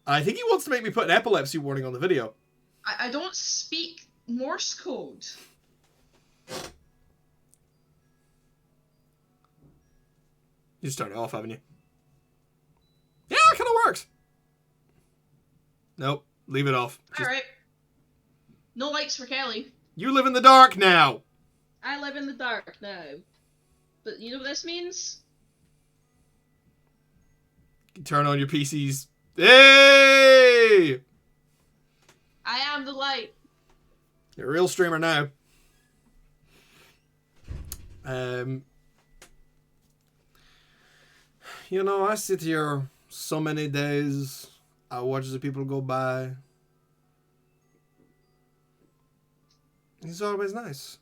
I think he wants to make me put an epilepsy warning on the video. I don't speak Morse code. You just turned it off, haven't you? Yeah, it kind of works. Nope, leave it off. Alright. No lights for Kelly. You live in the dark now. I live in the dark now. But you know what this means? You can turn on your PCs. Hey! I am the light. You're a real streamer now. You know, I sit here so many days. I watch the people go by. He's always nice.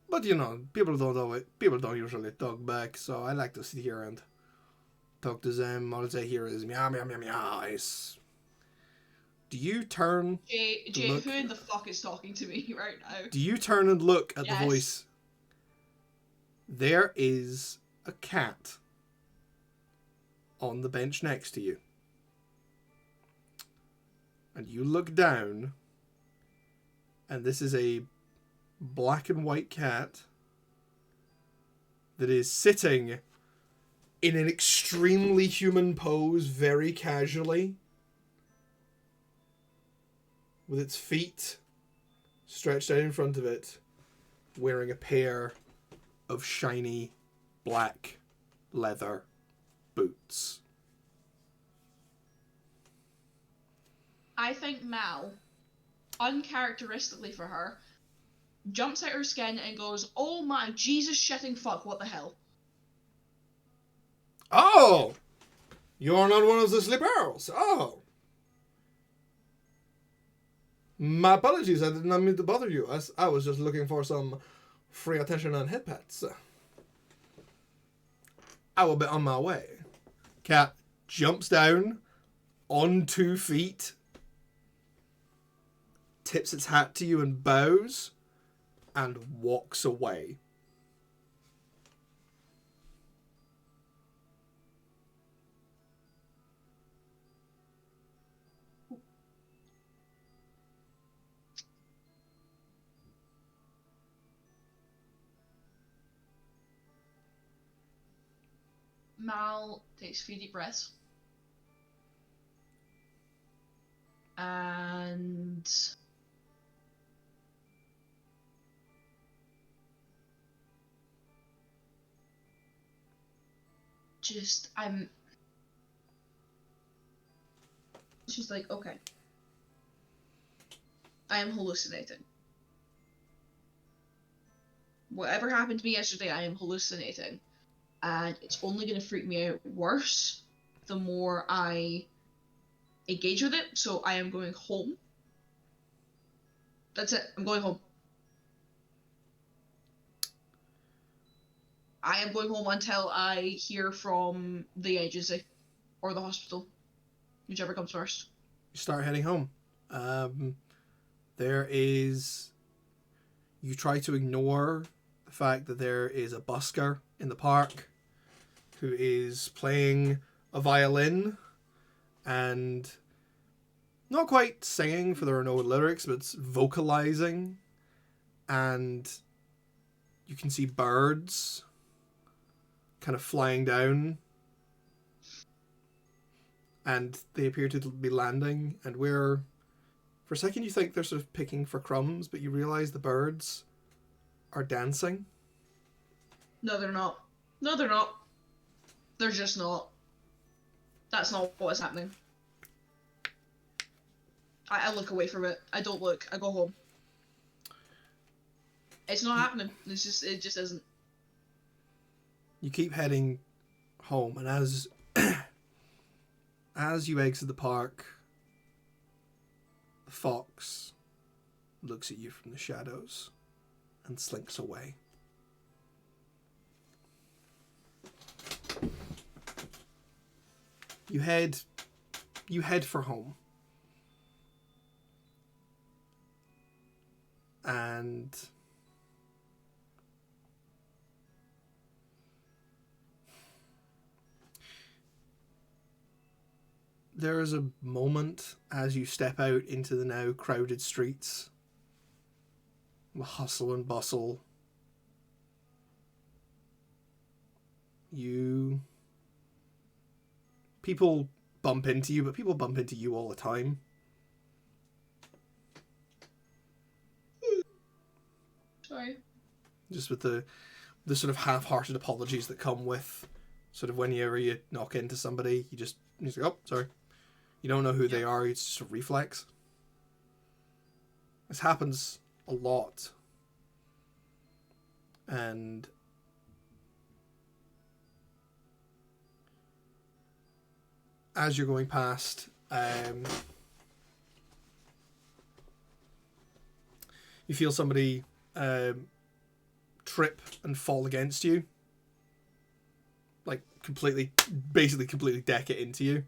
But you know, people don't usually talk back, so I like to sit here and talk to them. All I hear is meow meow meow meow. Do you turn? Jay, who in the fuck is talking to me right now? Do you turn and look at Yes. the voice? There is a cat on the bench next to you. And you look down, and this is a black and white cat that is sitting in an extremely human pose, very casually, with its feet stretched out in front of it, wearing a pair of shiny black leather boots. I think Mal, uncharacteristically for her, jumps out her skin and goes, "Oh my Jesus shitting fuck, what the hell?" Oh! You're not one of the slippers. Oh. My apologies, I did not mean to bother you. I was just looking for some free attention and head pats. I will be on my way. Cat jumps down on 2 feet, tips its hat to you and bows, and walks away. Mal takes 3 deep breaths. And she's like, okay. I am hallucinating. Whatever happened to me yesterday, I am hallucinating. And it's only going to freak me out worse the more I engage with it. So I am going home. That's it. I'm going home. I am going home until I hear from the agency or the hospital, whichever comes first. You start heading home. You try to ignore the fact that there is a busker in the park who is playing a violin and not quite singing, for there are no lyrics, but it's vocalizing. And you can see birds kind of flying down, and they appear to be landing, and for a second you think they're sort of picking for crumbs, but you realize the birds are dancing. No, they're not. No, they're not. They're just not. That's not what's happening. I look away from it. I don't look. I go home. It's not happening. It just isn't. You keep heading home, and as you exit the park, the fox looks at you from the shadows and slinks away. You head for home. And there is a moment as you step out into the now crowded streets, the hustle and bustle. People bump into you, but people bump into you all the time. Sorry. Just with the sort of half-hearted apologies that come with sort of whenever you knock into somebody, you just like, oh, sorry. You don't know who they are, it's just a reflex. This happens a lot. And as you're going past, you feel somebody trip and fall against you. Like, basically completely deck it into you.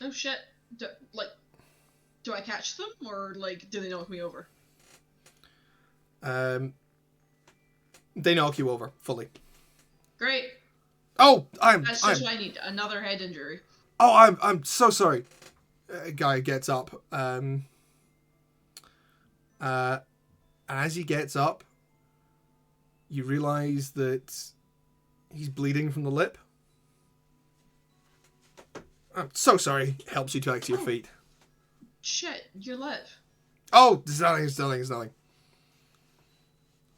Oh shit. Do I catch them, or, like, do they knock me over? They knock you over, fully. Great. Oh, That's just what I need. Another head injury. Oh, I'm so sorry. A guy gets up. As he gets up, you realise that he's bleeding from the lip. I'm so sorry. Helps you back to your feet. Shit, your lip. Oh, it's nothing.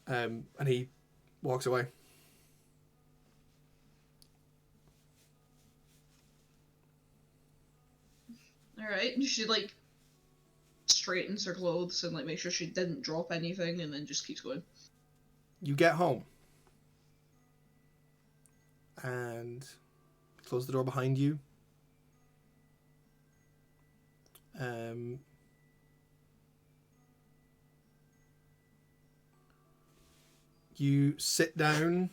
And he walks away. Alright, she, like, straightens her clothes and, like, make sure she didn't drop anything and then just keeps going. You get home. And close the door behind you. You sit down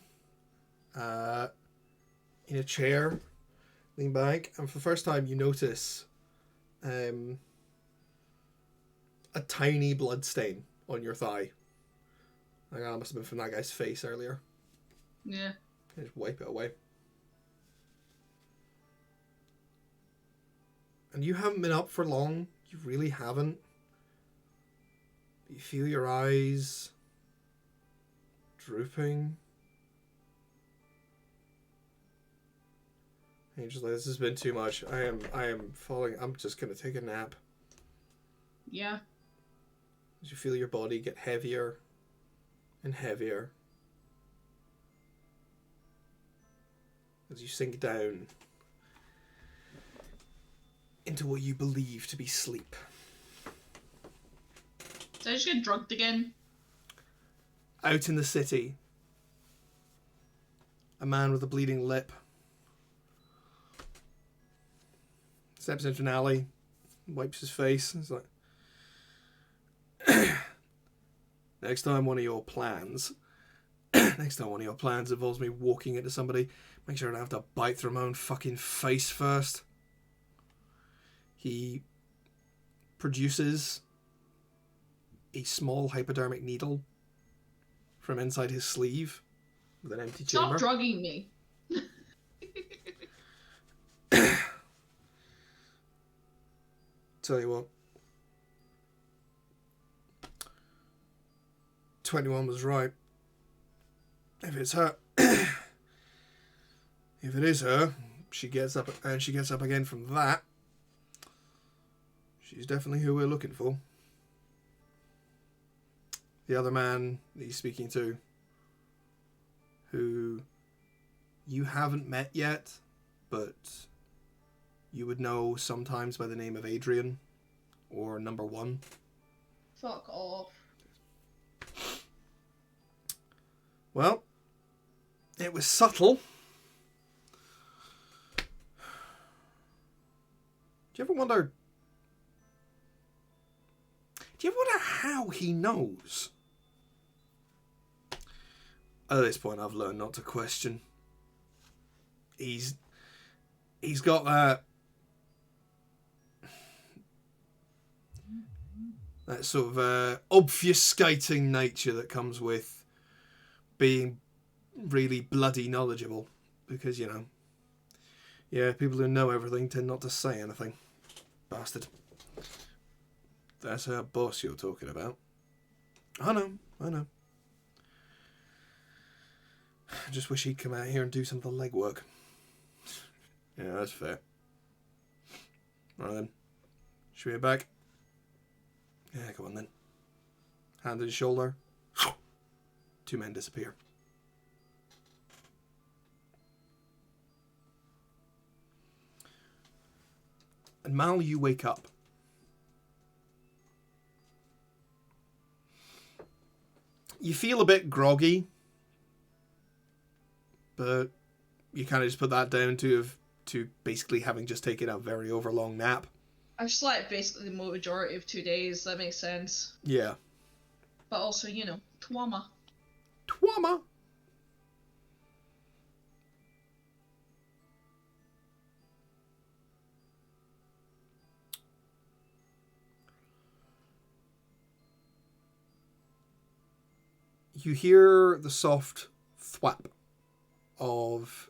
in a chair, lean back, and for the first time you notice a tiny blood stain on your thigh. Like, that must have been from that guy's face earlier. Yeah. Just wipe it away. And you haven't been up for long. You really haven't. You feel your eyes drooping. And you're just like, this has been too much. I am falling. I'm just gonna take a nap. Yeah. As you feel your body get heavier and heavier. As you sink down into what you believe to be sleep. Did I just get drugged again? Out in the city, a man with a bleeding lip steps into an alley, wipes his face, and is like, next time one of your plans involves me walking into somebody, make sure I don't have to bite through my own fucking face first. He produces a small hypodermic needle from inside his sleeve with an empty chamber. Stop drugging me. Tell you what. 21 was right. If it's her... if it is her, she gets up again from that. She's definitely who we're looking for. The other man that he's speaking to, who you haven't met yet, but you would know sometimes by the name of Adrian, or Number One. Fuck off. Well, it was subtle. Do you ever wonder how he knows? At this point, I've learned not to question. He's got that sort of obfuscating nature that comes with being really bloody knowledgeable, because, you know, yeah, people who know everything tend not to say anything. Bastard. That's her boss you're talking about. I know. I just wish he'd come out here and do some of the legwork. Yeah, that's fair. Right then. Should we head back? Yeah, come on then. Hand on his shoulder. Two men disappear. And Mal, you wake up. You feel a bit groggy, but you kind of just put that down to basically having just taken a very overlong nap. I've slept basically the majority of 2 days, that makes sense. Yeah. But also, you know, trauma. Trauma? You hear the soft thwap of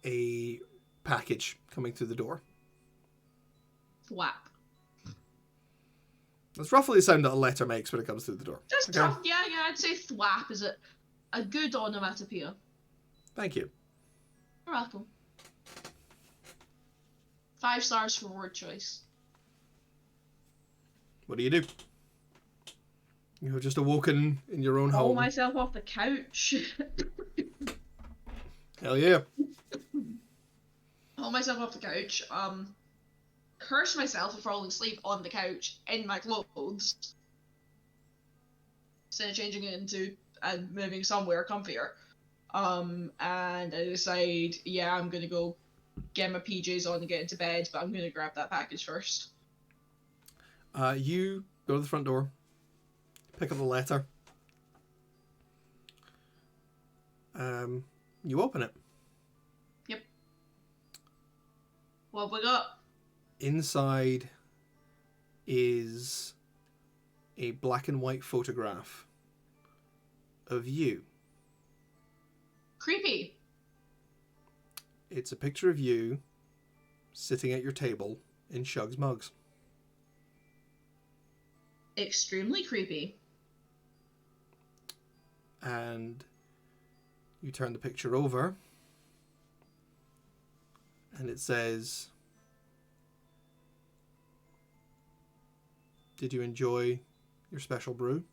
a package coming through the door. Thwap. That's roughly the sound that a letter makes when it comes through the door. Just okay? yeah, I'd say thwap is a good onomatopoeia. Thank you. You're welcome. 5 stars for word choice. What do? You have just awoken in your own Pull home. myself off the couch. Hell yeah. Pull myself off the couch. Curse myself for falling asleep on the couch in my clothes. Instead of changing it into and moving somewhere comfier. And I decide, yeah, I'm gonna go get my PJs on and get into bed, but I'm gonna grab that package first. You go to the front door, pick up the letter. You open it. Yep. What have we got? Inside is a black and white photograph of you. Creepy. It's a picture of you sitting at your table in Shug's mugs. Extremely creepy. And you turn the picture over and it says, "Did you enjoy your special brew?"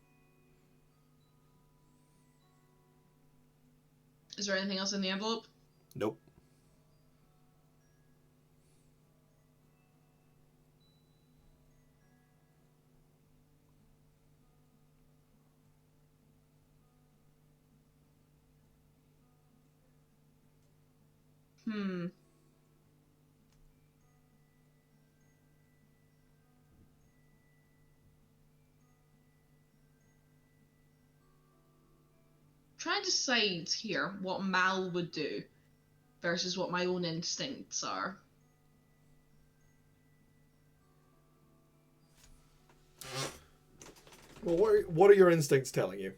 Is there anything else in the envelope? Nope. Trying to decide here what Mal would do versus what my own instincts are. Well, what are your instincts telling you?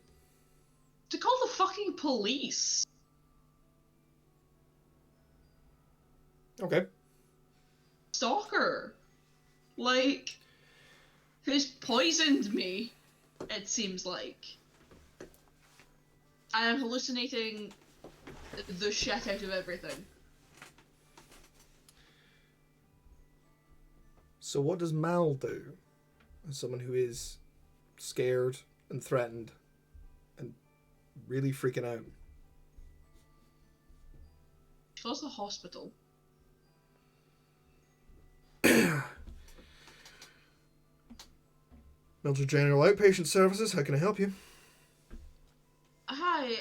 To call the fucking police. Okay. Stalker. Like, who's poisoned me, it seems like. I am hallucinating the shit out of everything. So what does Mal do as someone who is scared and threatened and really freaking out? She goes to the hospital. Mildred General Outpatient Services, how can I help you? Hi,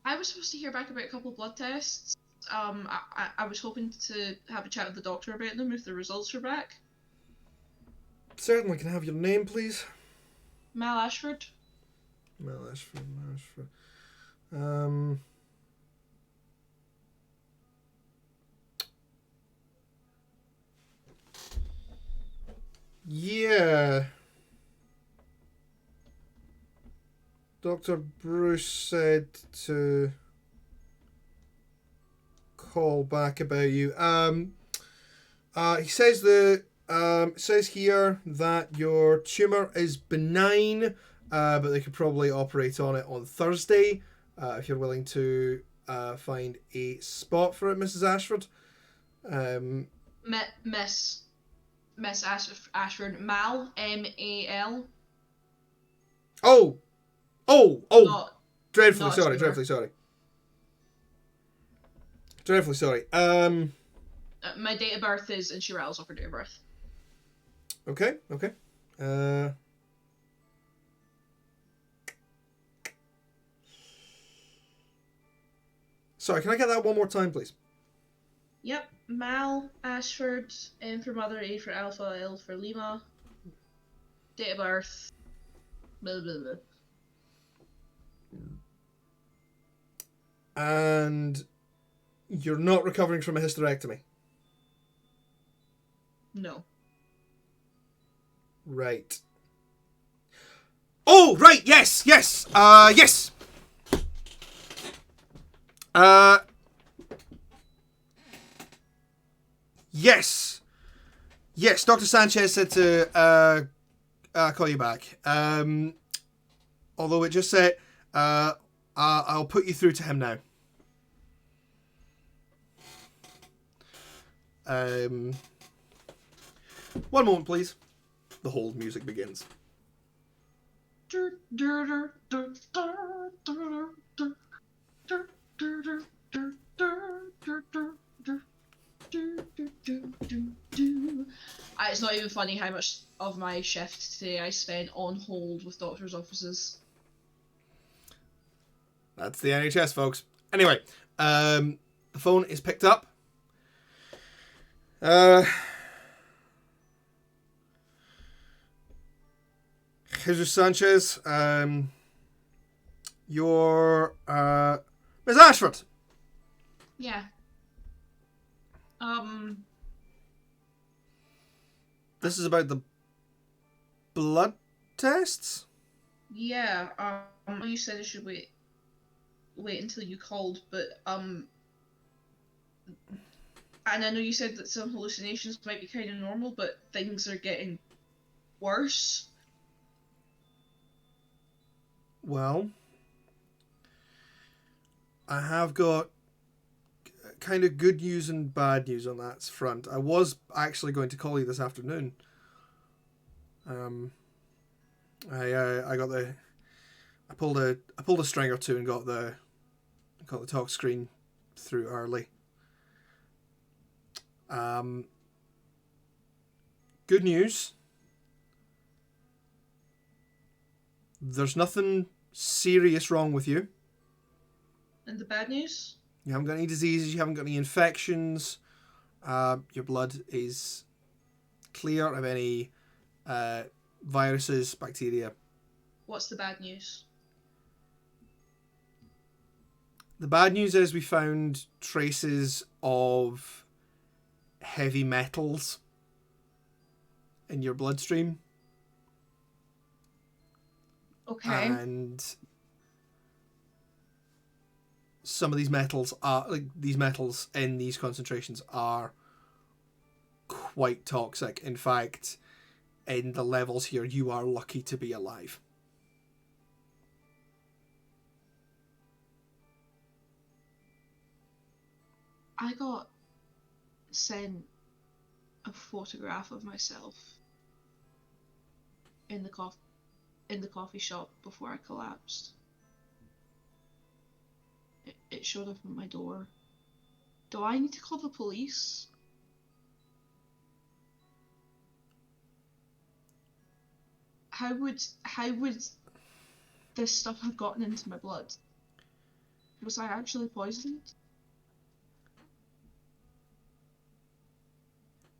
I was supposed to hear back about a couple of blood tests. I was hoping to have a chat with the doctor about them if the results are back. Certainly. Can I have your name, please? Mal Ashford. Mal Ashford. Yeah. Dr. Bruce said to call back about you. He says says here that your tumor is benign, but they could probably operate on it on Thursday, if you're willing to find a spot for it, Mrs. Ashford. Miss Ashford. Mal, M-A-L. Oh! Not Dreadfully not sorry. my date of birth is, and she rattles off her date of birth. Okay. Sorry, can I get that one more time, please? Yep, Mal Ashford, M for mother, A for alpha, L for Lima. Date of birth. Blah blah blah. And you're not recovering from a hysterectomy? No. Right. Oh, right, yes. Yes. Yes, Dr. Sanchez said to call you back. Although it just said, I'll put you through to him now. One moment, please. The hold music begins. It's not even funny how much of my shift today I spent on hold with doctors' offices. That's the NHS, folks. Anyway, the phone is picked up. Jesus Sanchez, you're Miss Ashford. Yeah. This is about the blood tests? Yeah, you said I should wait until you called, but, and I know you said that some hallucinations might be kind of normal, but things are getting worse. Well, I have got kind of good news and bad news on that front. I was actually going to call you this afternoon. I pulled a string or two and got the talk screen through early. Good news. There's nothing serious wrong with you. And the bad news? You haven't got any diseases. You haven't got any infections. Your blood is clear of any viruses, bacteria. What's the bad news? The bad news is we found traces of heavy metals in your bloodstream. Okay. And some of these metals in these concentrations are quite toxic. In fact, in the levels here, you are lucky to be alive. I got sent a photograph of myself in the coffee shop before I collapsed. It showed up at my door. Do I need to call the police? How would this stuff have gotten into my blood? Was I actually poisoned?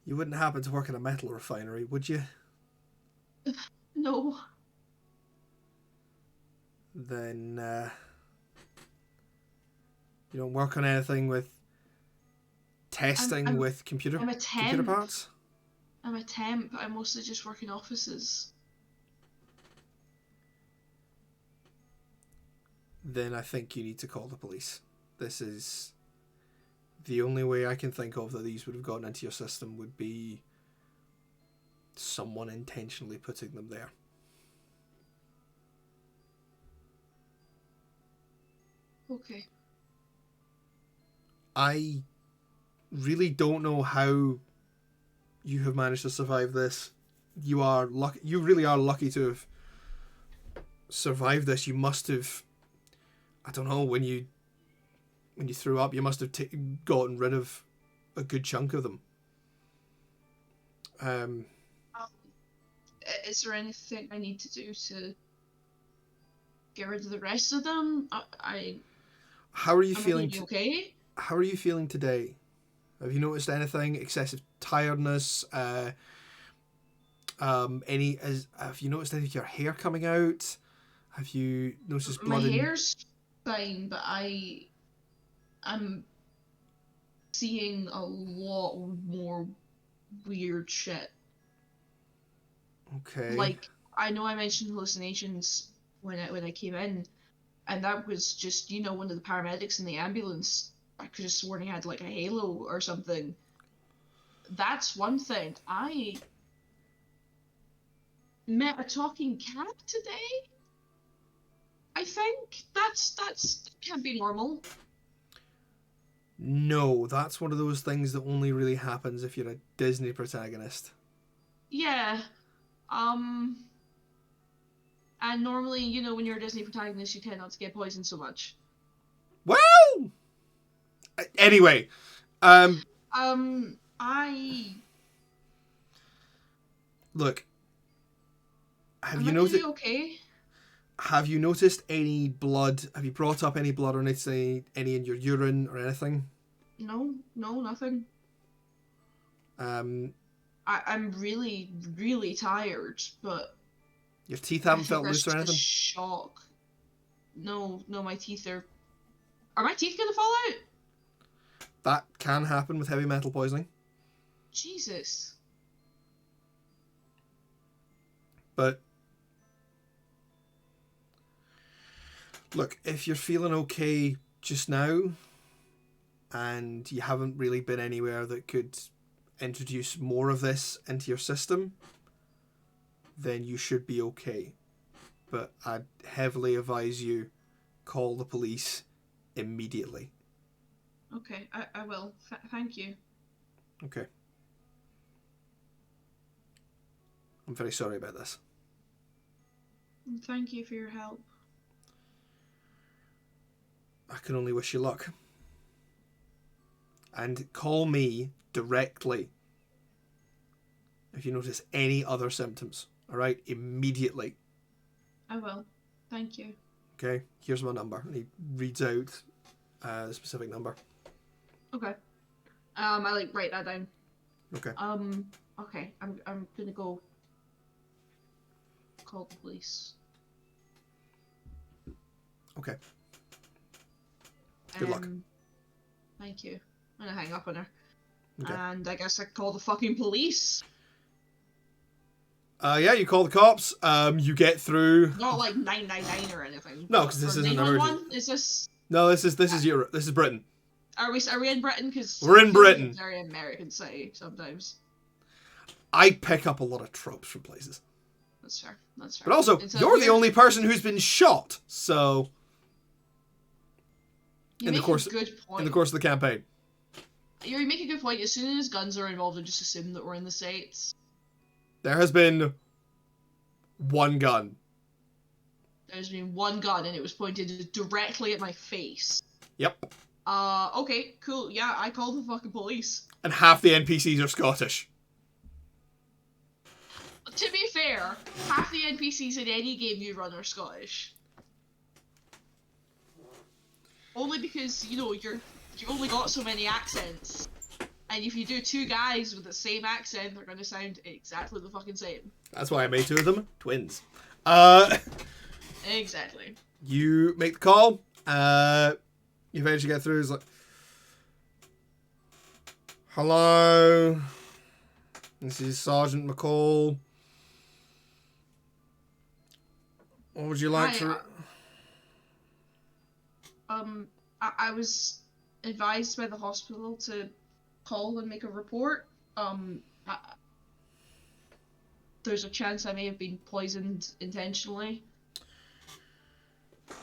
You wouldn't happen to work in a metal refinery, would you? No. Then you don't work on anything with testing with computer parts? I'm a temp. I mostly just work in offices. Then I think you need to call the police. This is the only way I can think of that these would have gotten into your system would be someone intentionally putting them there. Okay. I really don't know how you have managed to survive this. You are lucky. You really are lucky to have survived this. You must have, I don't know, when you threw up, you must have gotten rid of a good chunk of them. Is there anything I need to do to get rid of the rest of them? How are you feeling? Okay. How are you feeling today? Have you noticed anything? Excessive tiredness? Have you noticed any of your hair coming out? Have you noticed blood? My hair's fine, but I'm seeing a lot more weird shit. Okay. Like, I know I mentioned hallucinations when I came in, and that was just, one of the paramedics in the ambulance. I could have sworn he had like a halo or something. That's one thing. I met a talking cat today. I think that can't be normal. No, that's one of those things that only really happens if you're a Disney protagonist. Yeah. And normally, you know, when you're a Disney protagonist, you tend not to get poisoned so much. Well, anyway, I look. Have am you I gonna noticed? be okay? Have you noticed any blood? Have you brought up any blood or anything, any in your urine or anything? No, nothing. Um, I'm really, really tired, but your teeth I haven't think felt that's loose or just a anything? shock. No, my teeth are. Are my teeth gonna fall out? That can happen with heavy metal poisoning. Jesus. But look, if you're feeling okay just now, and you haven't really been anywhere that could introduce more of this into your system, then you should be okay. But I'd heavily advise you call the police immediately. Okay, I will. Thank you. Okay. I'm very sorry about this. Thank you for your help. I can only wish you luck. And call me directly if you notice any other symptoms. Alright? Immediately. I will. Thank you. Okay? Here's my number. And he reads out the specific number. Okay. I like write that down. Okay. Okay. I'm gonna go call the police. Okay. Good luck. Thank you. I'm gonna hang up on her. Okay. And I guess I call the fucking police. Yeah, you call the cops. You get through. Not like 999 or anything. No, because this isn't an emergency. Is this? No, this is Europe. This is Britain. Are we in Britain? Because we're in Britain. Very American city sometimes. I pick up a lot of tropes from places. That's fair. That's fair. But also, you're the only person who's been shot. So. In the course of the campaign. You make a good point. As soon as guns are involved, I just assume that we're in the States. There has been one gun. There's been one gun, and it was pointed directly at my face. Yep. Okay, cool. Yeah, I called the fucking police. And half the NPCs are Scottish. To be fair, half the NPCs in any game you run are Scottish. Only because, you know, you've only got so many accents. And if you do two guys with the same accent, they're going to sound exactly the fucking same. That's why I made two of them twins. Exactly. You make the call. You eventually get through. It's like, hello. This is Sergeant McCall. What would you like to... I was advised by the hospital to call and make a report. There's a chance I may have been poisoned intentionally.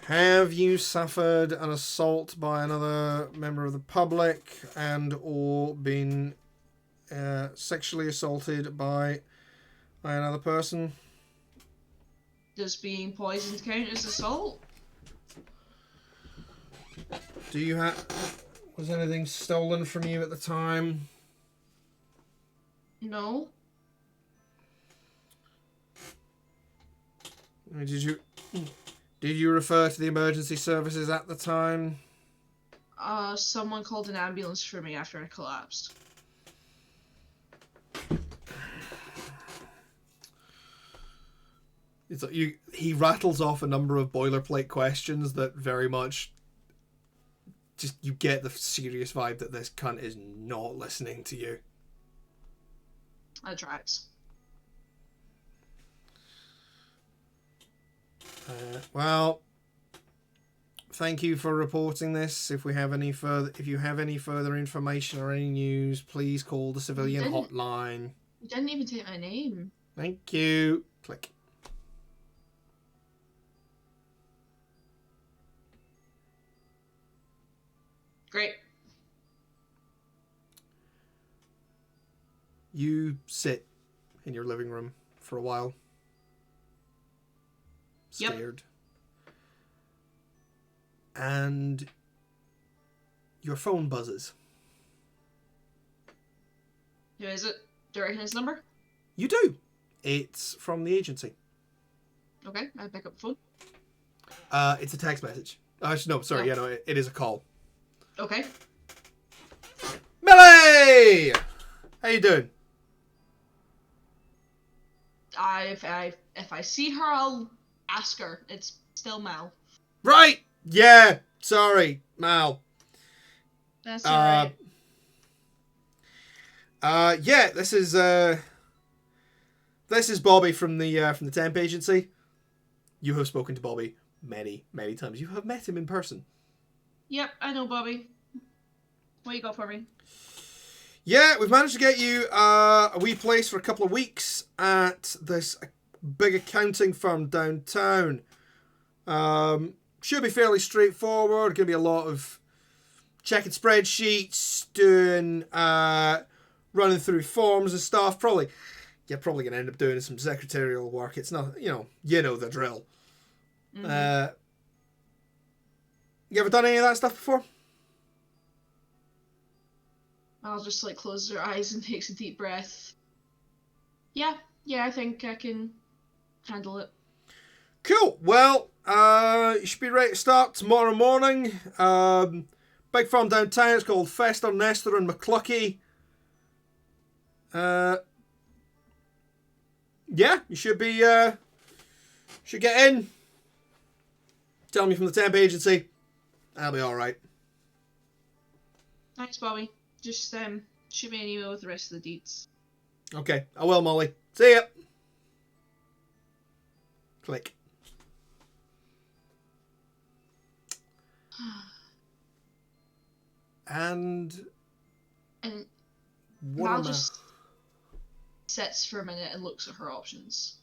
Have you suffered an assault by another member of the public and or been sexually assaulted by another person? Does being poisoned count as assault? Do you was anything stolen from you at the time? No. Did you refer to the emergency services at the time? Someone called an ambulance for me after I collapsed. It's like he rattles off a number of boilerplate questions that very much just you get the serious vibe that this cunt is not listening to you. That tracks. Well, thank you for reporting this. If you have any further information or any news, please call the civilian hotline. You didn't even take my name. Thank you. Click. Great. You sit in your living room for a while. Stared. Yep. And your phone buzzes. Who is it? Do I recognize the number? You do. It's from the agency. Okay, I pick up the phone. It's a text message. No, sorry, it is a call. Okay. Millie! How you doing? If I see her, I'll ask her. It's still Mal. Right! Yeah, sorry, Mal. That's alright. Yeah, this is Bobby from the temp agency. You have spoken to Bobby many, many times. You have met him in person. Yep, I know Bobby. What you got for me? Yeah, we've managed to get you a wee place for a couple of weeks at this big accounting firm downtown. Should be fairly straightforward. Going to be a lot of checking spreadsheets, doing running through forms and stuff. You're probably going to end up doing some secretarial work. It's not, you know the drill. Mm-hmm. You ever done any of that stuff before? I'll just close her eyes and takes a deep breath. Yeah, I think I can handle it. Cool. Well, you should be ready to start tomorrow morning. Big firm downtown. It's called Fester, Nestor and McCluckey. Yeah, you should get in. Tell me from the temp agency. I'll be alright. Thanks, Bobby. Just shoot me an email with the rest of the deets. Okay, I will, Molly. See ya. Click. And Mal just sits for a minute and looks at her options.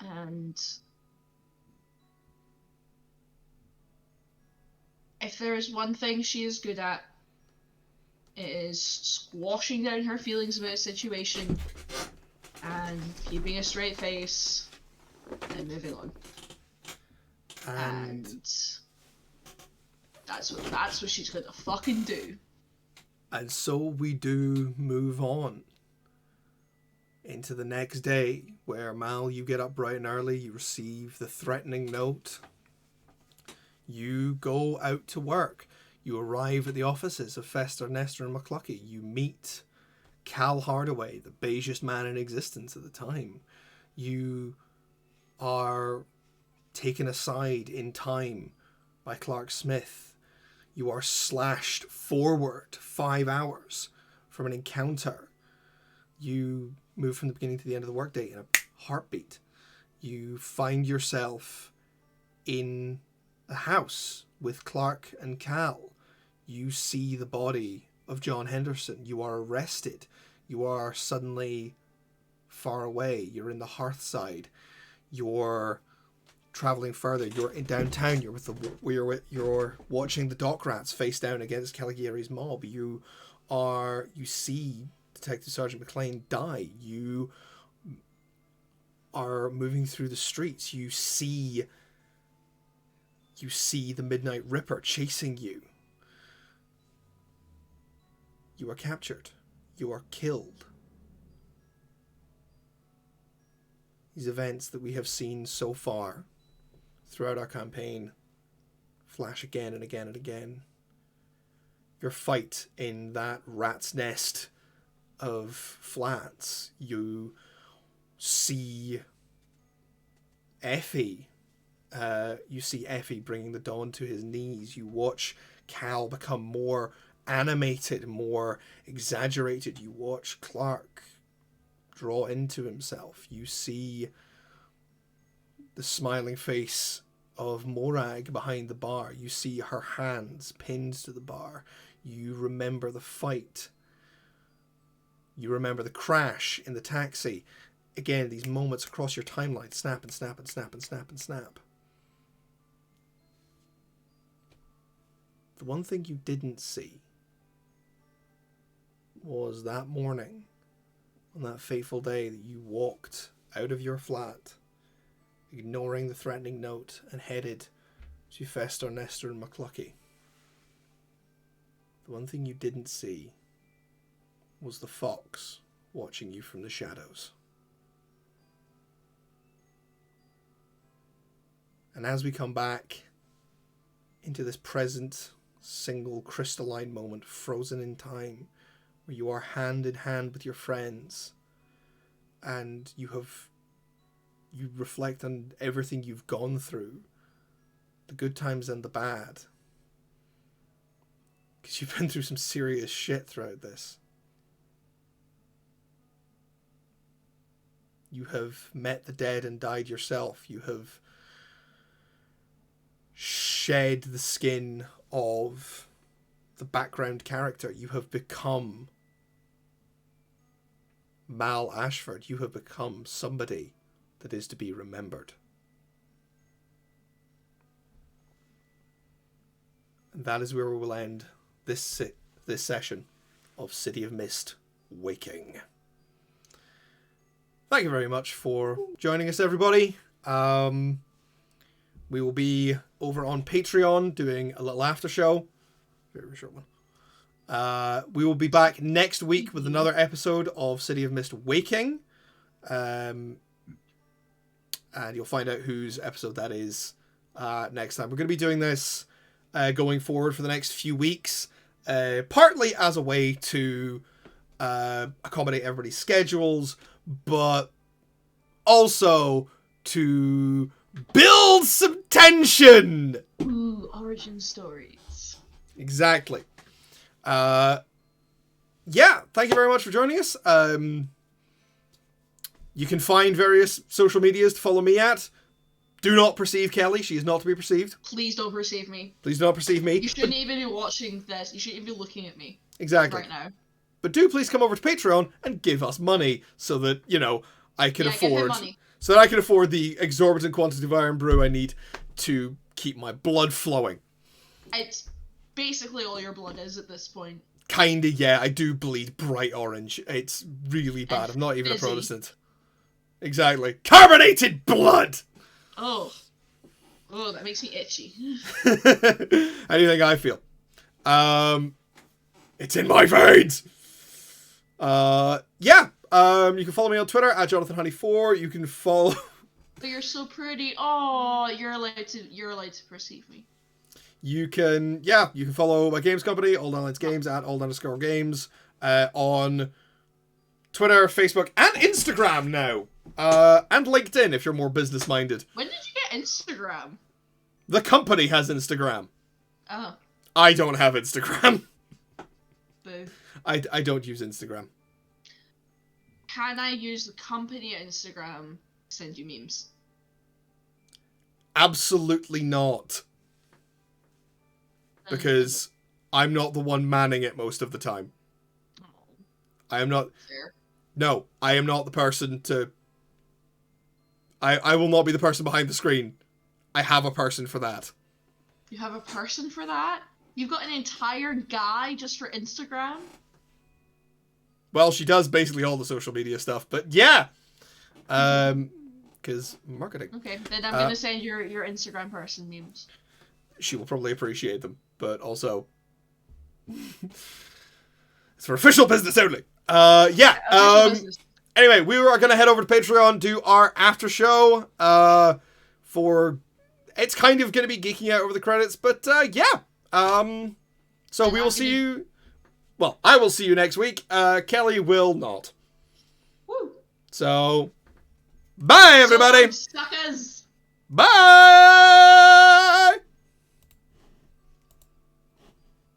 And if there is one thing she is good at, it is squashing down her feelings about a situation and keeping a straight face and moving on. And that's what she's gonna fucking do. And so we do move on into the next day, where Mal, you get up bright and early, you receive the threatening note. You go out to work. You arrive at the offices of Fester, Nestor and McCluckey. You meet Cal Hardaway, the beigest man in existence at the time. You are taken aside in time by Clark Smith. You are slashed forward 5 hours from an encounter. You move from the beginning to the end of the workday in a heartbeat. You find yourself in a house with Clark and Cal. You see the body of John Henderson. You are arrested. You are suddenly far away. You're in the Hearthside. You're traveling further. You're in downtown. You're watching the Dock Rats face down against Caligari's mob. You see Detective Sergeant McLean die. You are moving through the streets. You see the Midnight Ripper chasing you. You are captured. You are killed. These events that we have seen so far throughout our campaign flash again and again and again. Your fight in that rat's nest of flats. You see Effie. You see Effie bringing the Dawn to his knees. You watch Cal become more animated, more exaggerated. You watch Clark draw into himself. You see the smiling face of Morag behind the bar. You see her hands pinned to the bar. You remember the fight. You remember the crash in the taxi. Again, these moments across your timeline snap and snap and snap and snap and snap. The one thing you didn't see was that morning, on that fateful day that you walked out of your flat, ignoring the threatening note, and headed to Fester, Nestor, and McClucky. The one thing you didn't see was the fox watching you from the shadows. And as we come back into this present, single crystalline moment, frozen in time, where you are hand in hand with your friends, and you reflect on everything you've gone through, the good times and the bad, because you've been through some serious shit throughout this. You have met the dead and died yourself. You have shed the skin of the background character. You have become Mal Ashford. You have become somebody that is to be remembered. And that is where we will end this session of City of Mist Waking. Thank you very much for joining us, everybody. We will be over on Patreon doing a little after show. Very short one. We will be back next week with another episode of City of Mist Waking. And you'll find out whose episode that is next time. We're going to be doing this going forward for the next few weeks. Partly as a way to accommodate everybody's schedules, but also to build some tension. Ooh, origin stories. Exactly. Yeah, thank you very much for joining us. You can find various social medias to follow me at. Do not perceive Kelly. She is not to be perceived. Please don't perceive me. Please do not perceive me. You shouldn't even be watching this. You shouldn't even be looking at me. Exactly. Right now. But do please come over to Patreon and give us money so that, I can afford... Give him money. So that I can afford the exorbitant quantity of iron brew I need to keep my blood flowing. It's basically all your blood is at this point. Kinda, yeah. I do bleed bright orange. It's really bad. And I'm not even fizzy. a Protestant. Exactly. Carbonated blood! Oh, that makes me itchy. How do you think I feel? It's in my veins! Yeah. You can follow me on Twitter at JonathanHoney4. You can follow... But you're so pretty. Oh, you're allowed to perceive me. You can follow my games company, Old Online Games, at old_games, on Twitter, Facebook, and Instagram now. And LinkedIn if you're more business-minded. When did you get Instagram? The company has Instagram. Oh. I don't have Instagram. Boo. I don't use Instagram. Can I use the company Instagram to send you memes? Absolutely not. Because I'm not the one manning it most of the time. Oh, I am not... fair. No, I am not the person to... I will not be the person behind the screen. I have a person for that. You have a person for that? You've got an entire guy just for Instagram? Well, she does basically all the social media stuff, but yeah! Because marketing. Okay, then I'm gonna send your Instagram person memes. She will probably appreciate them, but also... it's for official business only. Business. Anyway, we are going to head over to Patreon, do our after show, for... It's kind of going to be geeking out over the credits, but, yeah. So we will see you... Well, I will see you next week. Kelly will not. Woo. So, bye, everybody! So, suckers! Bye!